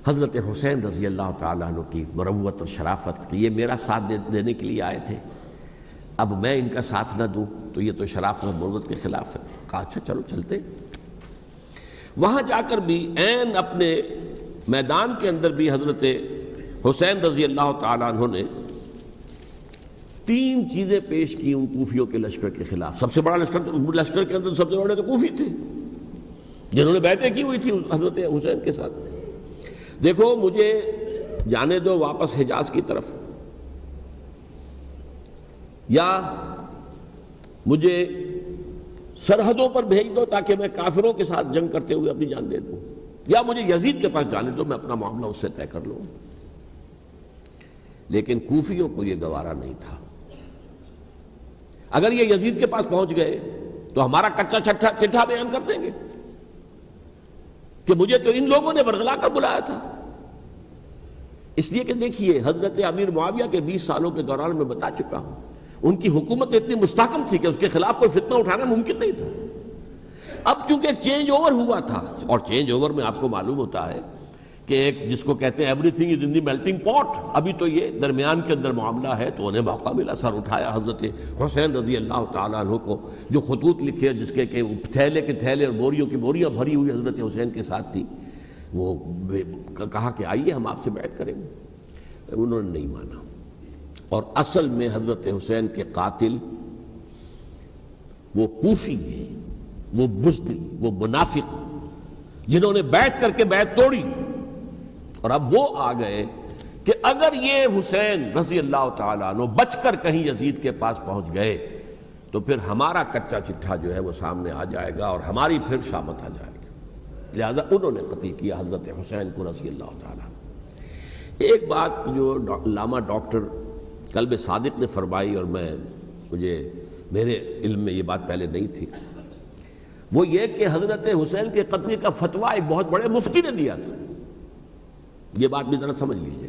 حضرت حسین رضی اللہ تعالیٰ عنہ کی مروت اور شرافت کہ یہ میرا ساتھ دینے کے لیے آئے تھے، اب میں ان کا ساتھ نہ دوں تو یہ تو شرافت اور مروت کے خلاف ہے۔ کہا اچھا چلو چلتے۔ وہاں جا کر بھی عین اپنے میدان کے اندر بھی حضرت حسین رضی اللہ تعالیٰ عنہ نے 3 چیزیں پیش کی ان کوفیوں کے لشکر کے خلاف۔ سب سے بڑا لشکر کے اندر سب سے بڑے تو کوفی تھے جنہوں نے بیعتیں کی ہوئی تھی حضرت حسین کے ساتھ۔ دیکھو مجھے جانے دو واپس حجاز کی طرف، یا مجھے سرحدوں پر بھیج دو تاکہ میں کافروں کے ساتھ جنگ کرتے ہوئے اپنی جان دے دوں، یا مجھے یزید کے پاس جانے دو، میں اپنا معاملہ اس سے طے کر لوں۔ لیکن کوفیوں کو یہ گوارا نہیں تھا۔ اگر یہ یزید کے پاس پہنچ گئے تو ہمارا کچا چٹھا بیان کر دیں گے کہ مجھے تو ان لوگوں نے ورغلا کر بلایا تھا۔ اس لیے کہ دیکھیے حضرت امیر معاویہ کے 20 سالوں کے دوران میں بتا چکا ہوں، ان کی حکومت اتنی مستحکم تھی کہ اس کے خلاف کوئی فتنہ اٹھانا ممکن نہیں تھا۔ اب چونکہ چینج اوور ہوا تھا، اور چینج اوور میں آپ کو معلوم ہوتا ہے کہ ایک جس کو کہتے ہیں every thing is in the melting پاٹ، ابھی تو یہ درمیان کے اندر معاملہ ہے، تو انہیں موقع ملا، سر اٹھایا حضرت حسین رضی اللہ تعالیٰ عنہ کو، جو خطوط لکھے جس کے کہ تھیلے کے تھیلے اور بوریوں کی بوریاں بھری ہوئی حضرت حسین کے ساتھ تھی، وہ کہا کہ آئیے ہم آپ سے بیعت کریں گے۔ انہوں نے نہیں مانا، اور اصل میں حضرت حسین کے قاتل وہ کوفی ہیں، وہ بزدل، وہ منافق جنہوں نے بیعت کر کے بیعت توڑی، اور اب وہ آ گئے کہ اگر یہ حسین رضی اللہ تعالیٰ عنہ بچ کر کہیں یزید کے پاس پہنچ گئے تو پھر ہمارا کچا چٹھا جو ہے وہ سامنے آ جائے گا اور ہماری پھر شامت آ جائے گی۔ لہذا انہوں نے قتل کیا حضرت حسین کو رضی اللہ تعالیٰ۔ ایک بات جو علامہ ڈاکٹر قلب صادق نے فرمائی، اور میرے علم میں یہ بات پہلے نہیں تھی، وہ یہ کہ حضرت حسین کے قتل کا فتویٰ ایک بہت بڑے مفتی نے دیا تھا۔ یہ بات بھی ذرا سمجھ لیجئے۔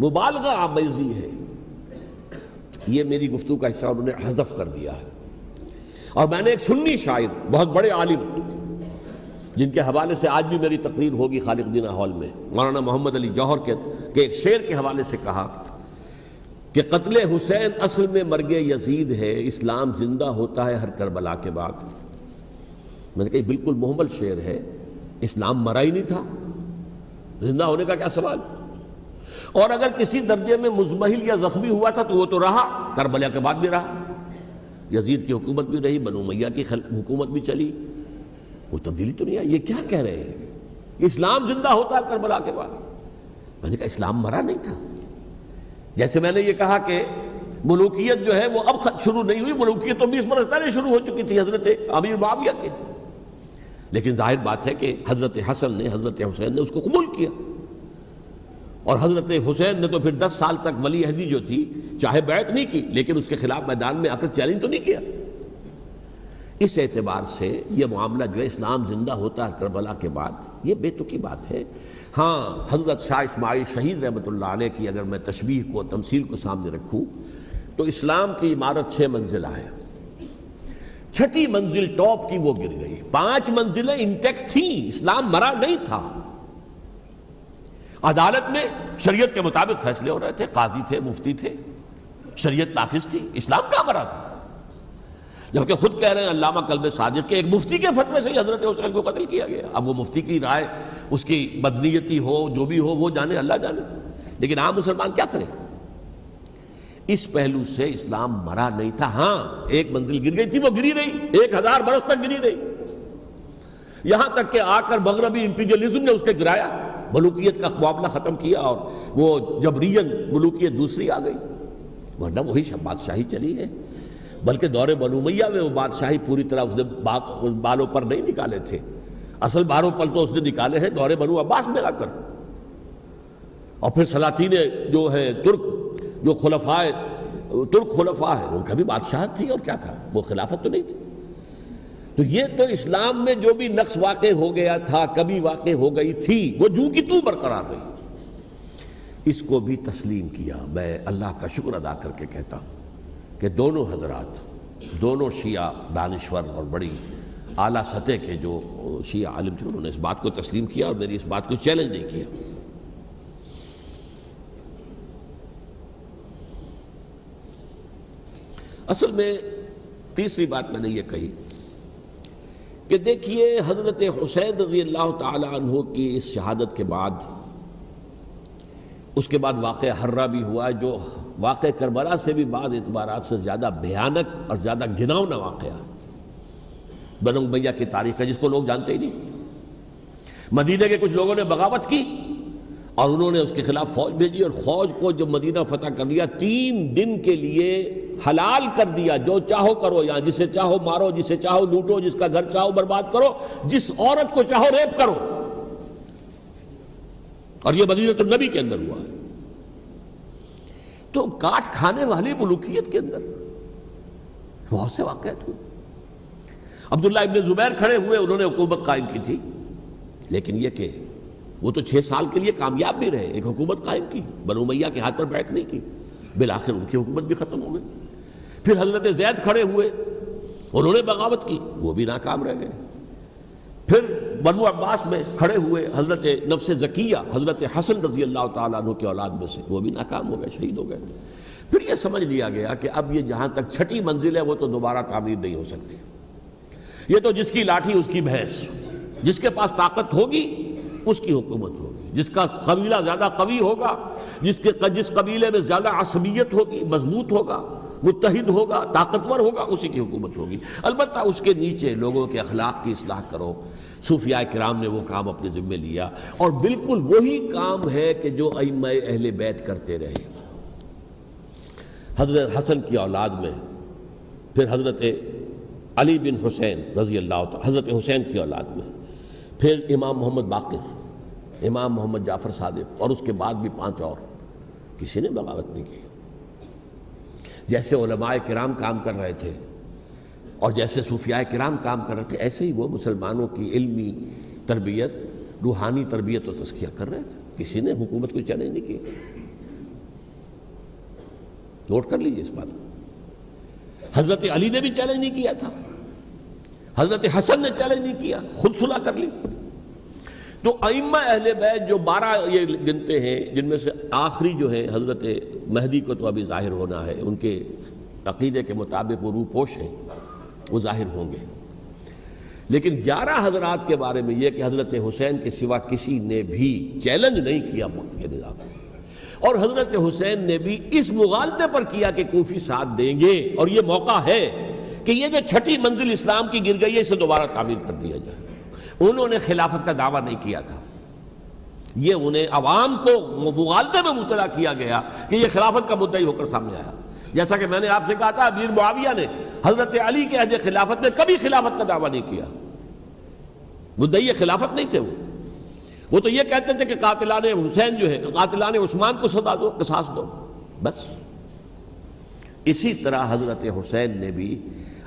مبالغہ آمیزی ہے. یہ میری گفتگو کا حصہ انہوں نے حذف کر دیا ہے. اور میں نے ایک سنی شاعر، بہت بڑے عالم، جن کے حوالے سے آج بھی میری تقریر ہوگی خالق دینہ ہال میں، مولانا محمد علی جوہر کے ایک شعر کے حوالے سے کہا کہ قتل حسین اصل میں مرگ یزید ہے، اسلام زندہ ہوتا ہے ہر کربلا کے بعد. میں نے کہا بالکل محمل شعر ہے. اسلام مرا ہی نہیں تھا، زندہ ہونے کا کیا سوال. اور اگر کسی درجے میں مزمحل یا زخمی ہوا تھا تو وہ تو رہا، کربلا کے بعد بھی رہا. یزید کی حکومت بھی رہی، بنو امیہ کی حکومت بھی چلی، کوئی تبدیلی تو نہیں آئی. یہ کیا کہہ رہے ہیں؟ اسلام زندہ ہوتا ہے کربلا کے بعد. میں نے کہا اسلام مرا نہیں تھا. جیسے میں نے یہ کہا کہ ملوکیت جو ہے وہ اب شروع نہیں ہوئی، ملوکیت تو 20 برس پہلے شروع ہو چکی تھی حضرت امیر معاویہ کے. لیکن ظاہر بات ہے کہ حضرت حسن نے، حضرت حسین نے اس کو قبول کیا. اور حضرت حسین نے تو پھر 10 سال تک ولی عہدی جو تھی، چاہے بیعت نہیں کی لیکن اس کے خلاف میدان میں آ کر چیلنج تو نہیں کیا. اس اعتبار سے یہ معاملہ جو ہے اسلام زندہ ہوتا ہے کربلا کے بعد، یہ بے تکی بات ہے. ہاں، حضرت شاہ اسماعیل شہید رحمۃ اللہ علیہ کی اگر میں تشبیہ کو، تمثیل کو سامنے رکھوں تو اسلام کی عمارت 6 منزلہ ہے. 6ٹھی منزل ٹاپ کی وہ گر گئی. 5 منزلیں انٹیکٹ تھیں، اسلام مرا نہیں تھا. عدالت میں شریعت کے مطابق فیصلے ہو رہے تھے، قاضی تھے، مفتی تھے، شریعت نافذ تھی. اسلام کہاں مرا تھا؟ جبکہ خود کہہ رہے ہیں علامہ کلب صادق کے ایک مفتی کے فتوے سے ہی حضرت حسین کو قتل کیا گیا. اب وہ مفتی کی رائے، اس کی بدنیتی ہو، جو بھی ہو، وہ جانے، اللہ جانے. لیکن عام مسلمان کیا کرے؟ اس پہلو سے اسلام مرا نہیں تھا. ہاں، ایک منزل گر گئی تھی، وہ گری رہی، 1000 برس تک گری رہی. یہاں تک کہ آ کر مغربی امپیریلزم نے اس کے گرایا، ملوکیت کا معاملہ ختم کیا، اور وہ جبرین ملوکیت دوسری آ گئی. ورنہ وہی بادشاہی چلی ہے. بلکہ دور بنو امیہ میں وہ بادشاہی پوری طرح اس نے بالوں پر نہیں نکالے تھے. اصل باروں پل تو اس نے نکالے ہیں دور بنو عباس میں آ کر. اور پھر سلاطین جو ہے ترک، جو ترک خلفاء ہے، ان کا بھی بادشاہت تھی. اور کیا تھا؟ وہ خلافت تو نہیں تھی. تو یہ تو اسلام میں جو بھی نقص واقع ہو گیا تھا، کبھی واقع ہو گئی تھی، وہ جو کی تو برقرار رہی. اس کو بھی تسلیم کیا. میں اللہ کا شکر ادا کر کے کہتا ہوں کہ دونوں حضرات، دونوں شیعہ دانشور اور بڑی اعلیٰ سطح کے جو شیعہ عالم تھے، انہوں نے اس بات کو تسلیم کیا اور میری اس بات کو چیلنج نہیں کیا. اصل میں تیسری بات میں نے یہ کہی کہ دیکھیے حضرت حسین رضی اللہ تعالی عنہ کی اس شہادت کے بعد، اس کے بعد واقعہ حرہ بھی ہوا، جو واقعہ کربلا سے بھی بعض اعتبارات سے زیادہ بھیانک اور زیادہ گھناؤنا واقعہ بنو امیہ کی تاریخ ہے، جس کو لوگ جانتے ہی نہیں. مدینہ کے کچھ لوگوں نے بغاوت کی اور انہوں نے اس کے خلاف فوج بھیجی، اور فوج کو جب مدینہ فتح کر دیا، 3 دن کے لیے حلال کر دیا. جو چاہو کرو، یہاں جسے چاہو مارو، جسے چاہو لوٹو، جس کا گھر چاہو برباد کرو، جس عورت کو چاہو ریپ کرو. اور یہ مدینہ النبی کے اندر ہوا ہے. تو کاٹ کھانے والی ملوکیت کے اندر بہت سے واقعات ہوئے. عبداللہ ابن زبیر کھڑے ہوئے، انہوں نے حکومت قائم کی تھی، لیکن یہ کہ وہ تو 6 سال کے لیے کامیاب بھی رہے، ایک حکومت قائم کی، بنو امیہ کے ہاتھ پر بیعت نہیں کی، بالآخر ان کی حکومت بھی ختم ہو گئی. پھر حضرت زید کھڑے ہوئے، انہوں نے بغاوت کی، وہ بھی ناکام رہ گئے. پھر بنو عباس میں کھڑے ہوئے حضرت نفس زکیہ، حضرت حسن رضی اللہ تعالیٰ عنہ کے اولاد میں سے، وہ بھی ناکام ہو گئے، شہید ہو گئے. پھر یہ سمجھ لیا گیا کہ اب یہ جہاں تک 6ٹھی منزل ہے وہ تو دوبارہ تعمیر نہیں ہو سکتی. یہ تو جس کی لاٹھی اس کی بھینس، جس کے پاس طاقت ہوگی اس کی حکومت ہوگی، جس کا قبیلہ زیادہ قوی ہوگا، جس قبیلے میں زیادہ عصبیت ہوگی، مضبوط ہوگا، متحد ہوگا، طاقتور ہوگا، اسی کی حکومت ہوگی. البتہ اس کے نیچے لوگوں کے اخلاق کی اصلاح کرو. صوفیاء کرام نے وہ کام اپنے ذمے لیا، اور بالکل وہی کام ہے کہ جو ائمہ اہل بیت کرتے رہے. حضرت حسن کی اولاد میں پھر حضرت علی بن حسین رضی اللہ تعالی، حضرت حسین کی اولاد میں پھر امام محمد باقر، امام محمد جعفر صادق، اور اس کے بعد بھی 5 اور. کسی نے بغاوت نہیں کی. جیسے علماء کرام کام کر رہے تھے اور جیسے صوفیاء کرام کام کر رہے تھے، ایسے ہی وہ مسلمانوں کی علمی تربیت، روحانی تربیت و تزکیہ کر رہے تھے. کسی نے حکومت کو چیلنج نہیں کیا. نوٹ کر لیجیے اس بات کو. حضرت علی نے بھی چیلنج نہیں کیا تھا, حضرت حسن نے چیلنج نہیں کیا, خود صلح کر لی. تو ائمہ اہل بیت جو 12 یہ گنتے ہیں, جن میں سے آخری جو ہے حضرت مہدی کو تو ابھی ظاہر ہونا ہے, ان کے عقیدے کے مطابق وہ روح پوش ہیں, وہ ظاہر ہوں گے. لیکن 11 حضرات کے بارے میں یہ کہ حضرت حسین کے سوا کسی نے بھی چیلنج نہیں کیا وقت کے نظام میں, اور حضرت حسین نے بھی اس مغالطے پر کیا کہ کوفی ساتھ دیں گے, اور یہ موقع ہے کہ یہ جو 6ٹھی منزل اسلام کی گر گئی ہے اسے دوبارہ تعمیر کر دیا جائے. انہوں نے خلافت کا دعویٰ نہیں کیا تھا, یہ انہیں عوام کو مغالطے میں مبتلا کیا گیا کہ یہ خلافت کا مدعی ہو کر سامنے آیا. جیسا کہ میں نے آپ سے کہا تھا, امیر معاویہ نے حضرت علی کے عہد خلافت میں کبھی خلافت کا دعویٰ نہیں کیا, مدعی خلافت نہیں تھے. وہ تو یہ کہتے تھے کہ قاتلان حسین جو ہے, قاتلان عثمان کو سزا دو, قصاص دو, بس. اسی طرح حضرت حسین نے بھی,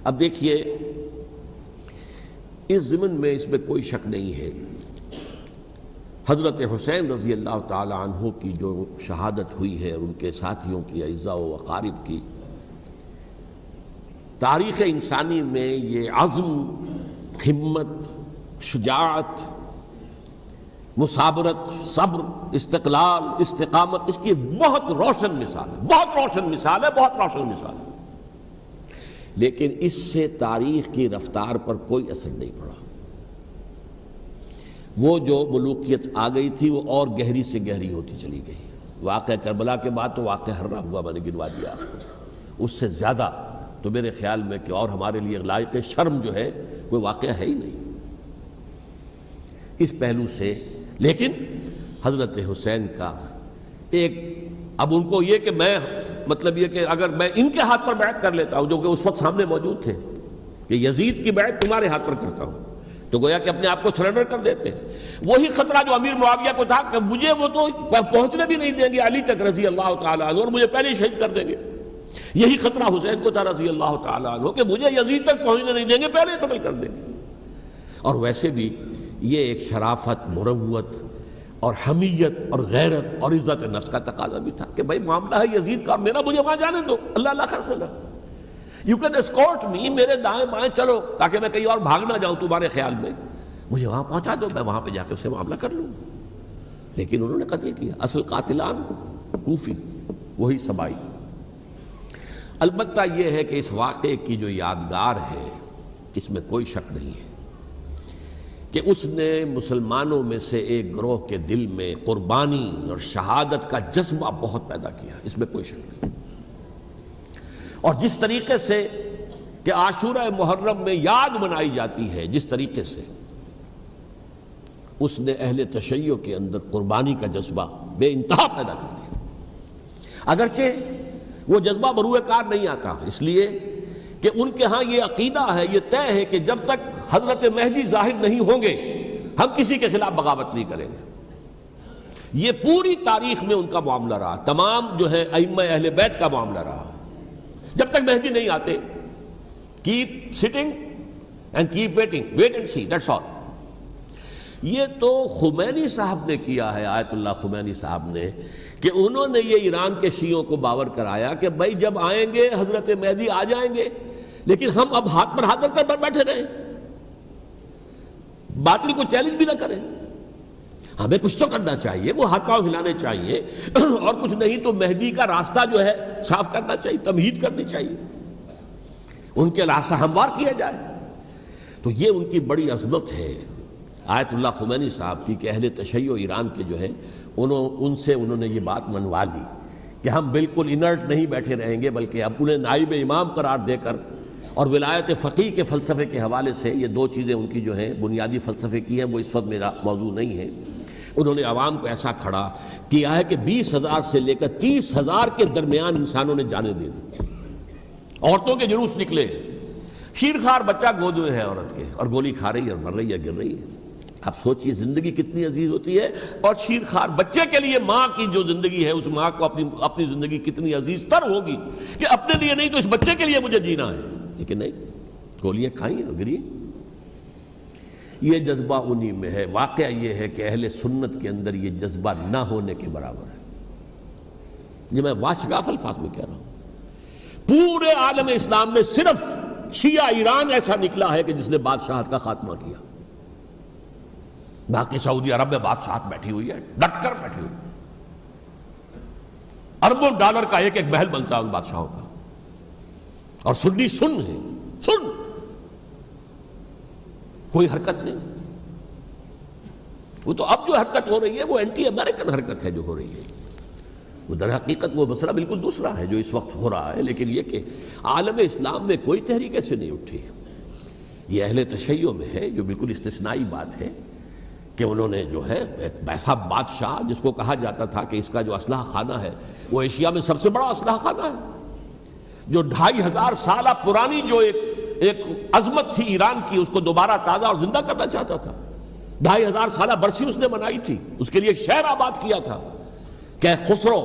اب دیکھیے اس ضمن میں اس میں کوئی شک نہیں ہے, حضرت حسین رضی اللہ تعالی عنہ کی جو شہادت ہوئی ہے اور ان کے ساتھیوں کی, اعزاء و اقارب کی, تاریخ انسانی میں یہ عزم, ہمت, شجاعت, مثابرت, صبر, استقلال, استقامت, اس کی بہت روشن مثال ہے, بہت روشن مثال ہے, بہت روشن مثال ہے. لیکن اس سے تاریخ کی رفتار پر کوئی اثر نہیں پڑا. وہ جو ملوکیت آ گئی تھی وہ اور گہری سے گہری ہوتی چلی گئی. واقعہ کربلا کے بعد تو واقعہ ہررا ہوا میں نے گنوا دیا آپ کو, اس سے زیادہ تو میرے خیال میں کہ اور ہمارے لیے لائق شرم جو ہے کوئی واقعہ ہے ہی نہیں اس پہلو سے. لیکن حضرت حسین کا ایک, اب ان کو یہ کہ میں مطلب یہ کہ اگر میں ان کے ہاتھ پر بیعت کر لیتا ہوں, جو کہ اس وقت سامنے موجود تھے, کہ یزید کی بیعت تمہارے ہاتھ پر کرتا ہوں, تو گویا کہ اپنے آپ کو سرنڈر کر دیتے ہیں. وہی خطرہ جو امیر معاویہ کو تھا کہ مجھے وہ تو پہنچنے بھی نہیں دیں گے علی تک رضی اللہ تعالیٰ عنہ, اور مجھے پہلے ہی شہید کر دیں گے. یہی خطرہ حسین کو تھا رضی اللہ تعالیٰ عنہ کہ مجھے یزید تک پہنچنے نہیں دیں گے, پہلے ہی قتل کر دیں گے. اور ویسے بھی یہ ایک شرافت, مروت اور حمیت اور غیرت اور عزت نفس کا تقاضا بھی تھا کہ بھائی معاملہ ہے یزید کا, میرا مجھے وہاں جانے دو, اللہ اللہ خرسلہ, یو کین اسکورٹ می, میرے دائیں بائیں چلو تاکہ میں کہیں اور بھاگ نہ جاؤں تمہارے خیال میں, مجھے وہاں پہنچا دو, میں وہاں پہ جا کے اسے معاملہ کر لوں. لیکن انہوں نے قتل کیا. اصل قاتلان کوفی, وہی سبائی. البتہ یہ ہے کہ اس واقعے کی جو یادگار ہے اس میں کوئی شک نہیں ہے کہ اس نے مسلمانوں میں سے ایک گروہ کے دل میں قربانی اور شہادت کا جذبہ بہت پیدا کیا, اس میں کوئی شک نہیں. اور جس طریقے سے کہ عاشورہ محرم میں یاد منائی جاتی ہے, جس طریقے سے اس نے اہل تشیع کے اندر قربانی کا جذبہ بے انتہا پیدا کر دیا. اگرچہ وہ جذبہ بروئے کار نہیں آتا, اس لیے کہ ان کے ہاں یہ عقیدہ ہے, یہ طے ہے کہ جب تک حضرت مہدی ظاہر نہیں ہوں گے ہم کسی کے خلاف بغاوت نہیں کریں گے. یہ پوری تاریخ میں ان کا معاملہ رہا, تمام جو ہے ائمہ اہل بیت کا معاملہ رہا. جب تک مہدی نہیں آتے, keep sitting and keep waiting, wait and see, that's all. یہ تو خمینی صاحب نے کیا ہے, آیت اللہ خمینی صاحب نے, کہ انہوں نے یہ ایران کے شیعوں کو باور کرایا کہ بھائی جب آئیں گے حضرت مہدی آ جائیں گے, لیکن ہم اب ہاتھ پر ہاتھ رکھ کر بیٹھے رہیں, باطل کو چیلنج بھی نہ کریں. ہمیں کچھ تو کرنا چاہیے, وہ ہاتھ پاؤں ہلانے چاہیے, اور کچھ نہیں تو مہدی کا راستہ جو ہے صاف کرنا چاہیے, تمہید کرنی چاہیے, ان کے راستہ ہموار کیا جائے. تو یہ ان کی بڑی عظمت ہے آیت اللہ خمینی صاحب کی کہ اہل تشیع ایران کے جو ہے ان سے انہوں نے یہ بات منوا لی کہ ہم بالکل انرٹ نہیں بیٹھے رہیں گے, بلکہ اب انہیں نائب امام قرار دے کر اور ولایت فقیہ کے فلسفے کے حوالے سے, یہ 2 چیزیں ان کی جو ہیں بنیادی فلسفے کی ہیں, وہ اس وقت میرا موضوع نہیں ہے. انہوں نے عوام کو ایسا کھڑا کیا ہے کہ 20,000 سے لے کر 30,000 کے درمیان انسانوں نے جانیں دے دی. عورتوں کے جلوس نکلے, شیرخوار بچہ گود میں ہے عورت کے, اور گولی کھا رہی ہے اور مر رہی ہے, گر رہی ہے. آپ سوچئے زندگی کتنی عزیز ہوتی ہے, اور شیرخوار بچے کے لیے ماں کی جو زندگی ہے اس ماں کو اپنی زندگی کتنی عزیز تر ہوگی کہ اپنے لیے نہیں تو اس بچے کے لیے مجھے جینا ہے. لیکن نہیں, گولیاں کھائیں اور گری. یہ جذبہ انہی میں ہے. واقعہ یہ ہے کہ اہل سنت کے اندر یہ جذبہ نہ ہونے کے برابر ہے. یہ میں واشگاف الفاظ میں کہہ رہا ہوں. پورے عالم اسلام میں صرف شیعہ ایران ایسا نکلا ہے کہ جس نے بادشاہت کا خاتمہ کیا. باقی سعودی عرب میں بادشاہت بیٹھی ہوئی ہے، ڈٹ کر بیٹھی ہوئی. اربوں ڈالر کا ایک ایک محل بنتا ہے ان بادشاہوں کا، اور سنی سن ہے، سن، کوئی حرکت نہیں. وہ تو اب جو حرکت ہو رہی ہے وہ اینٹی امریکن حرکت ہے جو ہو رہی ہے. وہ در حقیقت وہ مسئلہ بالکل دوسرا ہے جو اس وقت ہو رہا ہے. لیکن یہ کہ عالم اسلام میں کوئی تحریک ایسے نہیں اٹھی. یہ اہل تشیع میں ہے جو بالکل استثنائی بات ہے کہ انہوں نے جو ہے ایک ایسا بادشاہ جس کو کہا جاتا تھا کہ اس کا جو اسلحہ خانہ ہے وہ ایشیا میں سب سے بڑا اسلحہ خانہ ہے، جو 2500 سالہ پرانی جو ایک عظمت تھی ایران کی اس کو دوبارہ تازہ اور زندہ کرنا چاہتا تھا. 2500 سالہ برسی اس نے منائی تھی، اس کے لیے ایک شہر آباد کیا تھا کہ خسرو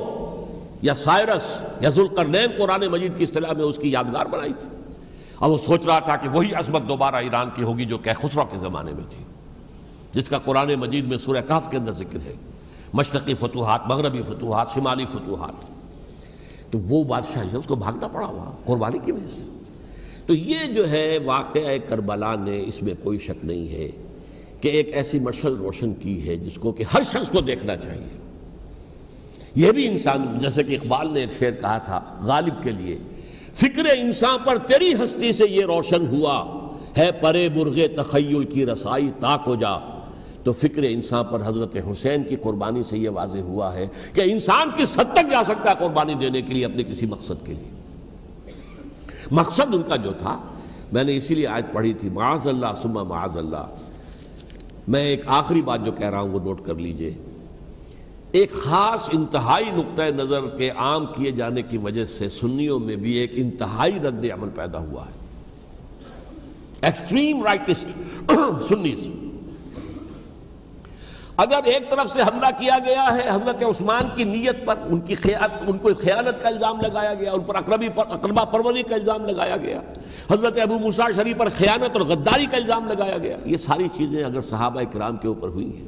یا سائرس یا ذوالقرنین قرآن مجید کی اصطلاح میں اس کی یادگار بنائی تھی. اب وہ سوچ رہا تھا کہ وہی عظمت دوبارہ ایران کی ہوگی جو کہ خسرو کے زمانے میں تھی، جس کا قرآن مجید میں سورہ کہف کے اندر ذکر ہے. مشرقی فتوحات، مغربی فتوحات، شمالی فتوحات. تو وہ بادشاہ ہے، اس کو بھاگنا پڑا وہاں قربانی کی وجہ سے. تو یہ جو ہے واقعہ کربلا نے، اس میں کوئی شک نہیں ہے کہ ایک ایسی مشعل روشن کی ہے جس کو کہ ہر شخص کو دیکھنا چاہیے. یہ بھی انسان، جیسے کہ اقبال نے ایک شعر کہا تھا غالب کے لیے، فکر انسان پر تیری ہستی سے یہ روشن ہوا ہے، پرے مرغ تخیل کی رسائی تاک ہو جا. تو فکر انسان پر حضرت حسین کی قربانی سے یہ واضح ہوا ہے کہ انسان کس حد تک جا سکتا ہے قربانی دینے کے لیے اپنے کسی مقصد کے لیے. مقصد ان کا جو تھا، میں نے اسی لیے آیت پڑھی تھی، معاذ اللہ ثم معاذ اللہ. میں ایک آخری بات جو کہہ رہا ہوں وہ نوٹ کر لیجئے. ایک خاص انتہائی نقطۂ نظر کے عام کیے جانے کی وجہ سے سنیوں میں بھی ایک انتہائی رد عمل پیدا ہوا ہے. Extreme rightist سنیز. اگر ایک طرف سے حملہ کیا گیا ہے حضرت عثمان کی نیت پر، ان کو خیانت کا الزام لگایا گیا، ان پر اقربا پروری کا الزام لگایا گیا، حضرت ابو موسیٰ شریف پر خیانت اور غداری کا الزام لگایا گیا. یہ ساری چیزیں اگر صحابہ کرام کے اوپر ہوئی ہیں،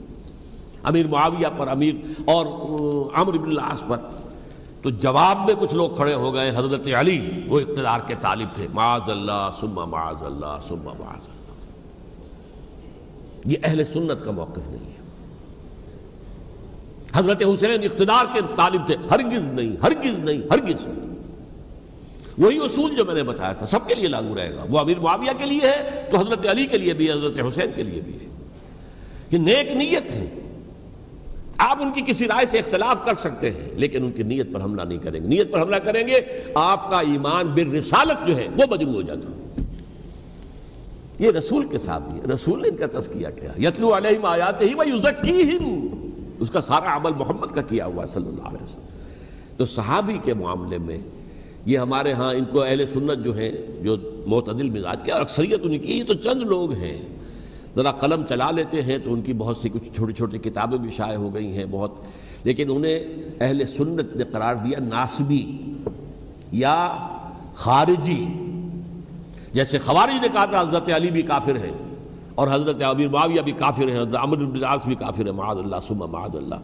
امیر معاویہ پر، امیر اور عمرو بن العاص پر، تو جواب میں کچھ لوگ کھڑے ہو گئے. حضرت علی وہ اقتدار کے طالب تھے، معاذ اللہ ثم معاذ اللہ ثم معاذ اللہ. یہ اہل سنت کا موقف نہیں ہے. حضرت حسین اقتدار کے طالب تھے، ہرگز نہیں، ہرگز نہیں، ہرگز نہیں. وہی اصول جو میں نے بتایا تھا سب کے لیے لاگو رہے گا. وہ امیر معاویہ کے لیے ہے تو حضرت علی کے لیے بھی ہے، حضرت حسین کے لیے بھی ہے. یہ نیک نیت ہے. آپ ان کی کسی رائے سے اختلاف کر سکتے ہیں لیکن ان کی نیت پر حملہ نہیں کریں گے. نیت پر حملہ کریں گے آپ کا ایمان بالرسالت جو ہے وہ مجروح ہو جاتا. یہ رسول کے ساتھ بھی ہے. رسول نے ان کا تزکیہ کیا، یتلو علیہم آیاتہ ویزکیہم، اس کا سارا عمل محمد کا کیا ہوا صلی اللہ علیہ وسلم. تو صحابی کے معاملے میں یہ ہمارے ہاں ان کو اہل سنت جو ہیں جو معتدل مزاج کے، اور اکثریت ان کی، یہ تو چند لوگ ہیں ذرا قلم چلا لیتے ہیں تو ان کی بہت سی کچھ چھوٹی چھوٹی کتابیں بھی شائع ہو گئی ہیں بہت، لیکن انہیں اہل سنت نے قرار دیا ناسبی یا خارجی. جیسے خوارج نے کہا تھا حضرت علی بھی کافر ہیں اور حضرت امیر معاویہ بھی کافر ہیں، حضرت عمرو بن العاص بھی کافر ہیں، معاذ اللہ ثم معاذ اللہ.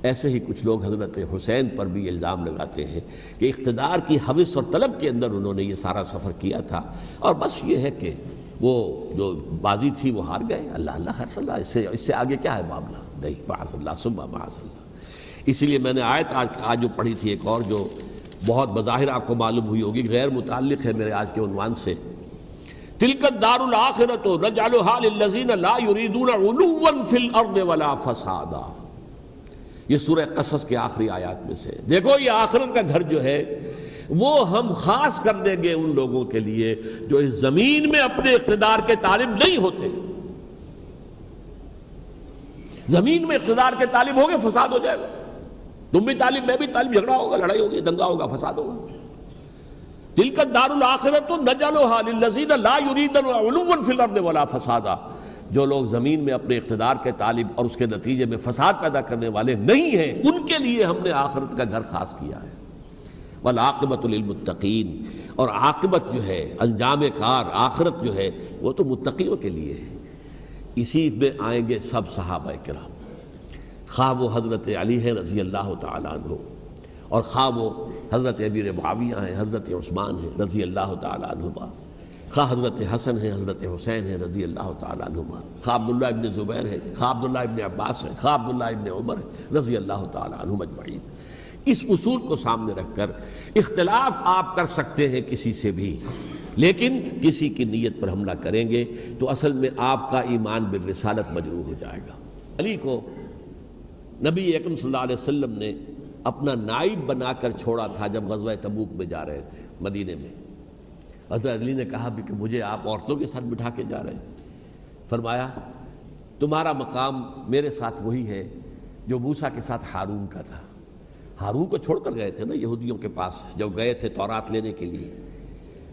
ایسے ہی کچھ لوگ حضرت حسین پر بھی الزام لگاتے ہیں کہ اقتدار کی ہوس اور طلب کے اندر انہوں نے یہ سارا سفر کیا تھا، اور بس یہ ہے کہ وہ جو بازی تھی وہ ہار گئے. اللہ اللہ خیر صلی اللہ، اس سے آگے کیا ہے معاملہ؟ نہیں، معاذ اللہ ثم معاذ اللہ. اسی لیے میں نے آیت آج جو پڑھی تھی ایک اور جو بہت بظاہر آپ کو معلوم ہوئی ہوگی، غیر متعلق ہے میرے آج کے عنوان سے، تلک الدار الآخرۃ نجعلھا للذین لا یریدون علوا فی الارض ولا فسادا. یہ سورہ قصص کے آخری آیات میں سے. دیکھو یہ آخرت کا گھر جو ہے وہ ہم خاص کر دیں گے ان لوگوں کے لیے جو اس زمین میں اپنے اقتدار کے طالب نہیں ہوتے. زمین میں اقتدار کے طالب ہوگے فساد ہو جائے گا. تم بھی طالب، میں بھی طالب، جھگڑا ہوگا، لڑائی ہوگی، دنگا ہوگا، فساد ہوگا. تلک الدار الآخرۃ نجعلھا للذین لا یریدون علوا فی الارض ولا فسادا. جو لوگ زمین میں اپنے اقتدار کے طالب اور اس کے نتیجے میں فساد پیدا کرنے والے نہیں ہیں، ان کے لیے ہم نے آخرت کا گھر خاص کیا ہے. والعاقبۃ للمتقین، اور عاقبت جو ہے، انجام کار، آخرت جو ہے وہ تو متقیوں کے لیے ہے. اسی میں آئیں گے سب صحابہ کرام، خواہ وہ حضرت علی ہے رضی اللہ تعالیٰ عنہ، اور خواہ وہ حضرت امیر معاویہ ہیں، حضرت عثمان ہیں رضی اللہ تعالیٰ عنہما، خواہ حضرت حسن ہیں، حضرت حسین ہیں رضی اللہ تعالیٰ عنہما، خواہ عبداللہ ابن زبیر ہیں، خواہ عبداللہ ابن عباس ہیں، خواہ عبداللہ ابن عمر ہیں رضی اللہ تعالیٰ عنہم اجمعین۔ اس اصول کو سامنے رکھ کر اختلاف آپ کر سکتے ہیں کسی سے بھی، لیکن کسی کی نیت پر حملہ کریں گے تو اصل میں آپ کا ایمان بالرسالت مجروح ہو جائے گا۔ علی کو نبی اکرم صلی اللہ علیہ وسلم نے اپنا نائب بنا کر چھوڑا تھا جب غزوہ تبوک میں جا رہے تھے مدینے میں۔ حضرت علی نے کہا بھی کہ مجھے آپ عورتوں کے ساتھ بٹھا کے جا رہے ہیں۔ فرمایا تمہارا مقام میرے ساتھ وہی ہے جو موسیٰ کے ساتھ ہارون کا تھا۔ ہارون کو چھوڑ کر گئے تھے نا یہودیوں کے پاس جب گئے تھے تورات لینے کے لیے،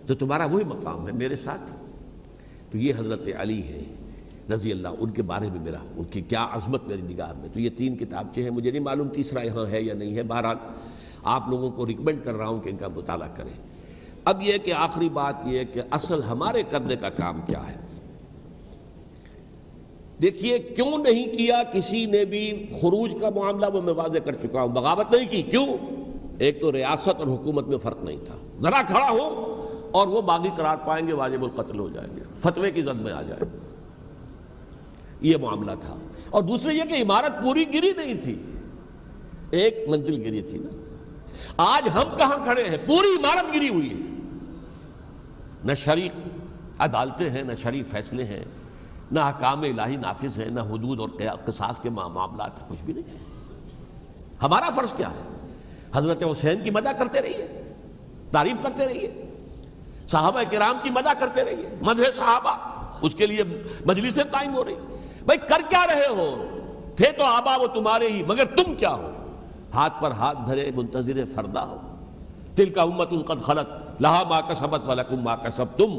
تو تمہارا وہی مقام ہے میرے ساتھ۔ تو یہ حضرت علی ہے رضی اللہ، ان کے بارے میں میرا، ان کی کیا عظمت میری نگاہ میں۔ تو یہ 3 کتابچے ہیں، مجھے نہیں معلوم تیسرا یہاں ہے یا نہیں ہے، بہرحال آپ لوگوں کو ریکمینڈ کر رہا ہوں کہ ان کا مطالعہ کریں۔ اب یہ کہ آخری بات یہ ہے کہ اصل ہمارے کرنے کا کام کیا ہے۔ دیکھیے کیوں نہیں کیا کسی نے بھی خروج کا معاملہ، وہ میں واضح کر چکا ہوں، بغاوت نہیں کی۔ کیوں؟ ایک تو ریاست اور حکومت میں فرق نہیں تھا، ذرا کھڑا ہو اور وہ باغی قرار پائیں گے، واجب القتل ہو جائیں گے، فتوے کی زد میں آ جائے، یہ معاملہ تھا۔ اور دوسرے یہ کہ عمارت پوری گری نہیں تھی، ایک منزل گری تھی نا۔ آج ہم کہاں کھڑے ہیں؟ پوری عمارت گری ہوئی ہے، نہ شرعی عدالتیں ہیں، نہ شرعی فیصلے ہیں، نہ احکام الہی نافذ ہیں، نہ حدود اور قصاص کے معاملات، کچھ بھی نہیں۔ ہمارا فرض کیا ہے؟ حضرت حسین کی مدح کرتے رہیے، تعریف کرتے رہیے، صحابہ کرام کی مدح کرتے رہیے، مدح صحابہ، اس کے لیے مجلسیں قائم ہو رہی۔ بھائی کر کیا رہے ہو؟ تھے تو آبا وہ تمہارے ہی، مگر تم کیا ہو؟ ہاتھ پر ہاتھ دھرے منتظر فردا ہو۔ تلک امۃ قد خلت لہا ما کسبت ولکم ما کسبتم۔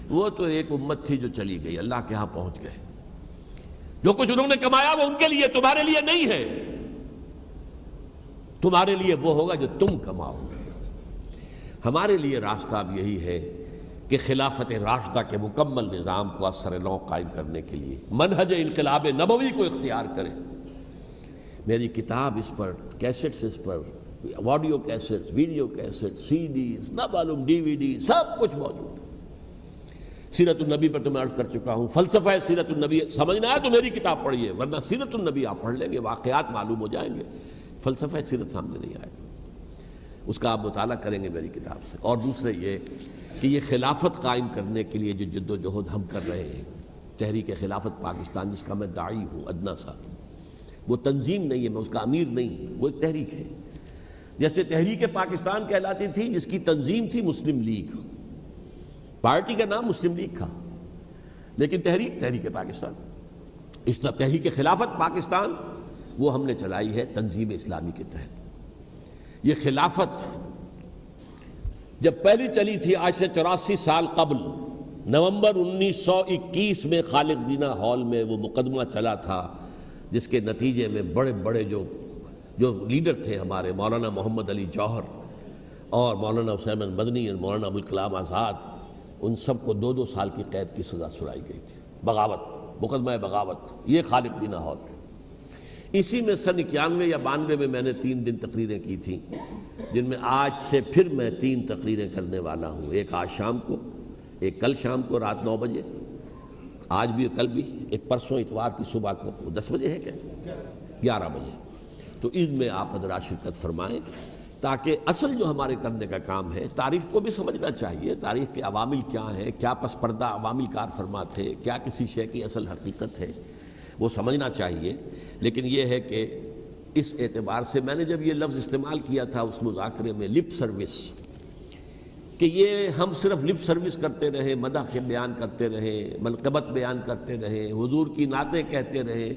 وہ تو ایک امت تھی جو چلی گئی، اللہ کے ہاں پہنچ گئے، جو کچھ انہوں نے کمایا وہ ان کے لیے، تمہارے لیے نہیں ہے۔ تمہارے لیے وہ ہوگا جو تم کماؤ گے۔ ہمارے لیے راستہ اب یہی ہے کہ خلافت راشدہ کے مکمل نظام کو اثر نو قائم کرنے کے لیے منہج انقلاب نبوی کو اختیار کریں۔ میری کتاب اس پر، کیسٹس اس پر، آڈیو کیسٹس، ویڈیو کیسٹ، سی ڈیز، نہ معلوم ڈی وی ڈی، سب کچھ موجود ہے۔ سیرت النبی پر تو میں عرض کر چکا ہوں، فلسفہ سیرت النبی سمجھنا ہے تو میری کتاب پڑھیے، ورنہ سیرت النبی آپ پڑھ لیں گے، واقعات معلوم ہو جائیں گے، فلسفہ سیرت سامنے نہیں آئے گا، اس کا آپ مطالعہ کریں گے میری کتاب سے۔ اور دوسرے یہ کہ یہ خلافت قائم کرنے کے لیے جو جد و جہد ہم کر رہے ہیں، تحریک خلافت پاکستان جس کا میں داعی ہوں ادنا سا، وہ تنظیم نہیں ہے، میں اس کا امیر نہیں، وہ ایک تحریک ہے۔ جیسے تحریک پاکستان کہلاتی تھی، جس کی تنظیم تھی مسلم لیگ، پارٹی کا نام مسلم لیگ تھا، لیکن تحریک پاکستان، اس طرح تحریک خلافت پاکستان وہ ہم نے چلائی ہے تنظیم اسلامی کے تحت۔ یہ خلافت جب پہلی چلی تھی آج سے 84 سال قبل، نومبر 1921 میں خالد دینا ہال میں وہ مقدمہ چلا تھا، جس کے نتیجے میں بڑے بڑے جو لیڈر تھے ہمارے، مولانا محمد علی جوہر اور مولانا حسین مدنی اور مولانا ابوالکلام آزاد، ان سب کو 2 سال کی قید کی سزا سنائی گئی تھی، بغاوت، مقدمہ بغاوت، یہ خالد دینا ہال۔ اسی میں سن 91 یا 92 میں نے 3 دن تقریریں کی تھیں، جن میں آج سے پھر میں 3 تقریریں کرنے والا ہوں، ایک آج شام کو، ایک کل شام کو رات 9 بجے، آج بھی کل بھی، ایک پرسوں اتوار کی صبح کو 10 بجے ہے کیا 11 بجے۔ تو ان میں آپ حضرات شرکت فرمائیں، تاکہ اصل جو ہمارے کرنے کا کام ہے، تاریخ کو بھی سمجھنا چاہیے، تاریخ کے عوامل کیا ہیں، کیا پس پردہ عوامل کار فرما تھے، کیا کسی شے کی اصل حقیقت ہے، وہ سمجھنا چاہیے۔ لیکن یہ ہے کہ اس اعتبار سے میں نے جب یہ لفظ استعمال کیا تھا اس مذاکرے میں، لپ سروس، کہ یہ ہم صرف لپ سروس کرتے رہے، مدح کے بیان کرتے رہے، منقبت بیان کرتے رہے، حضور کی نعتیں کہتے رہے،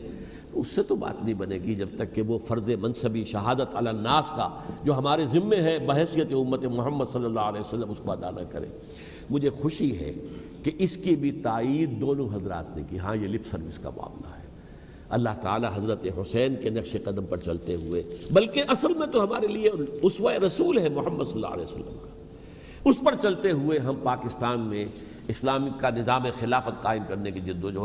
تو اس سے تو بات نہیں بنے گی جب تک کہ وہ فرض منصبی شہادت علی الناس کا جو ہمارے ذمے ہے بحیثیت امت محمد صلی اللہ علیہ وسلم، اس کو ادا نہ کریں۔ مجھے خوشی ہے کہ اس کی بھی تائید دونوں حضرات نے کی، ہاں یہ لپ سروس کا معاملہ ہے۔ اللہ تعالی حضرت حسین کے نقش قدم پر چلتے ہوئے، بلکہ اصل میں تو ہمارے لیے اسوہ رسول ہے محمد صلی اللہ علیہ وسلم کا، اس پر چلتے ہوئے ہم پاکستان میں اسلام کا نظام خلافت قائم کرنے کی جد و جہد